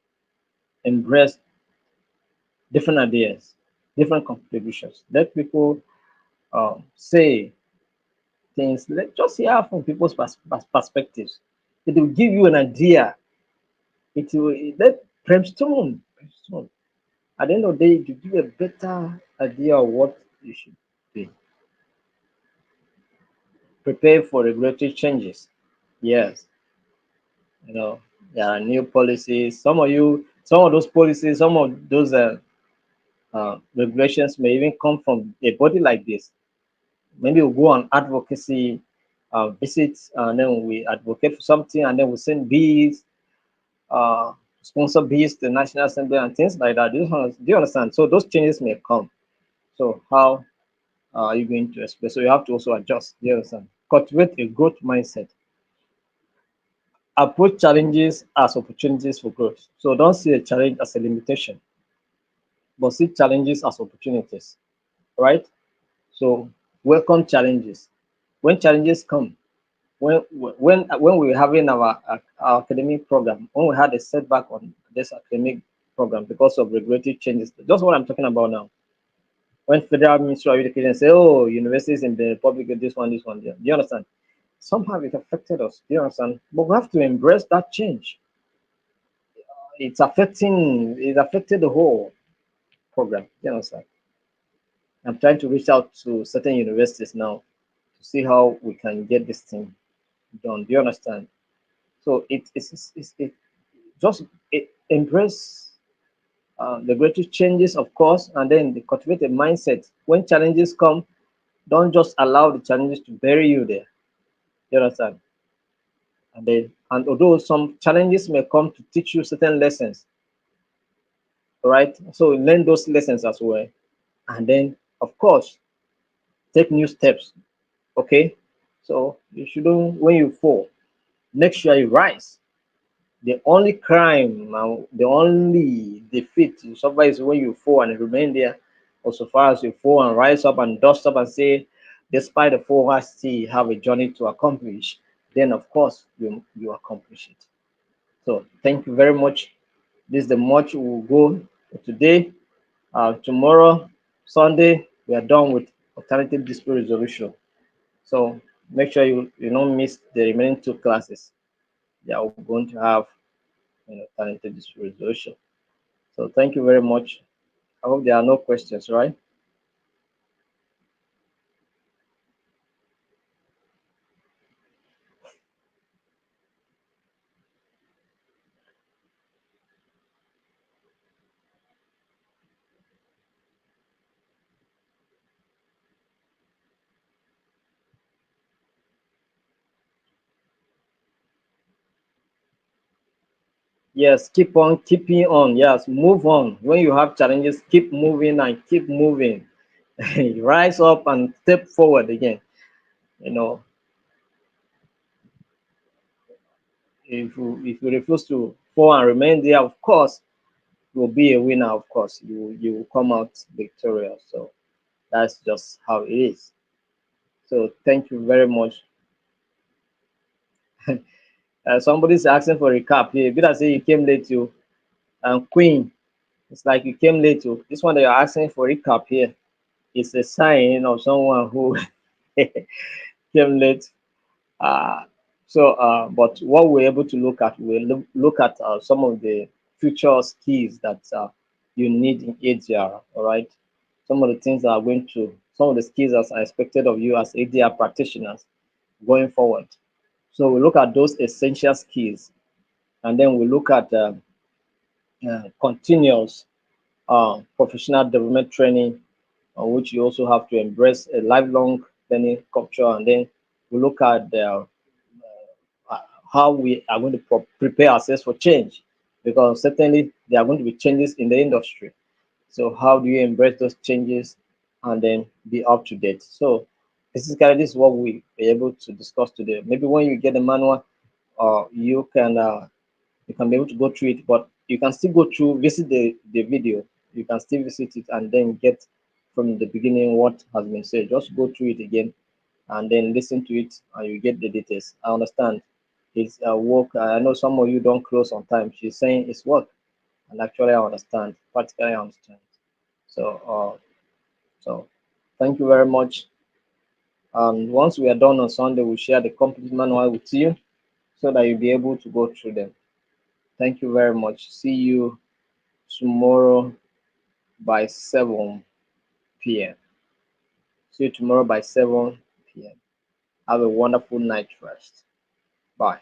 Embrace different ideas, different contributions. Let people say things. Let just hear from people's perspectives. It will give you an idea. It will let brainstorm. At the end of the day, it will give you a better idea of what you should be. Prepare for regulatory changes. Yes, there are new policies. Some of those policies, some of those regulations may even come from a body like this. Maybe we'll go on advocacy visits, and then we advocate for something, and then we send bills, sponsor bills to the National Assembly and things like that. Do you understand? So those changes may come. So how are you going to express? So you have to also adjust. Do you understand? Cultivate a growth mindset. Approach challenges as opportunities for growth. So don't see a challenge as a limitation, but see challenges as opportunities. Right? So welcome challenges. When challenges come, when we were having our academic program, when we had a setback on this academic program because of regulatory changes. Just what I'm talking about now. When Federal Ministry of Education say, "Oh, universities in the Republic of this one," do you understand? Somehow it affected us. Do you understand? But we have to embrace that change. It affected the whole program. Do you understand? I'm trying to reach out to certain universities now to see how we can get this thing done. Do you understand? So it just embrace the greatest changes, of course, and then they cultivate a mindset. When challenges come, don't just allow the challenges to bury you there. You understand? And although some challenges may come to teach you certain lessons, all right? So learn those lessons as well, and then of course take new steps. Okay, so you shouldn't when you fall, make sure you rise. The only crime, the only defeat you suffer is when you fall and remain there. Or so far as you fall and rise up and dust up and say, despite the fall, I still have a journey to accomplish. Then, of course, you accomplish it. So, thank you very much. This is the much we will go today. Tomorrow, Sunday, we are done with alternative dispute resolution. So, make sure you don't miss the remaining two classes that we're going to have alternative dispute resolution. So thank you very much. I hope there are no questions, right? Yes, keep on keeping on. Yes, move on. When you have challenges, keep moving and keep moving. Rise up and step forward again. You know, if you refuse to fall and remain there, of course, you will be a winner. Of course, you will come out victorious. So that's just how it is. So thank you very much. Somebody's asking for a recap here. Better say you came late, you and Queen. It's like you came late. Oh. This one that you're asking for recap here is a sign of someone who came late. Uh, but what we're able to look at, look at some of the future skills that you need in ADR. All right, some of the things that are going to, some of the skills that are expected of you as ADR practitioners going forward. So we look at those essential skills, and then we look at continuous professional development training, on which you also have to embrace a lifelong learning culture. And then we look at uh, how we are going to prepare ourselves for change, because certainly there are going to be changes in the industry. So how do you embrace those changes and then be up to date? So this is what we are able to discuss today. Maybe when you get the manual, you can be able to go through it, but you can still go through, visit the video. You can still visit it and then get from the beginning what has been said. Just go through it again and then listen to it and you get the details. I understand it's work. I know some of you don't close on time. She's saying it's work, and actually I understand. Practically I understand. So thank you very much. Once we are done on Sunday, we'll share the complete manual with you so that you'll be able to go through them. Thank you very much. See you tomorrow by 7 p.m. See you tomorrow by 7 p.m. Have a wonderful night rest. Bye.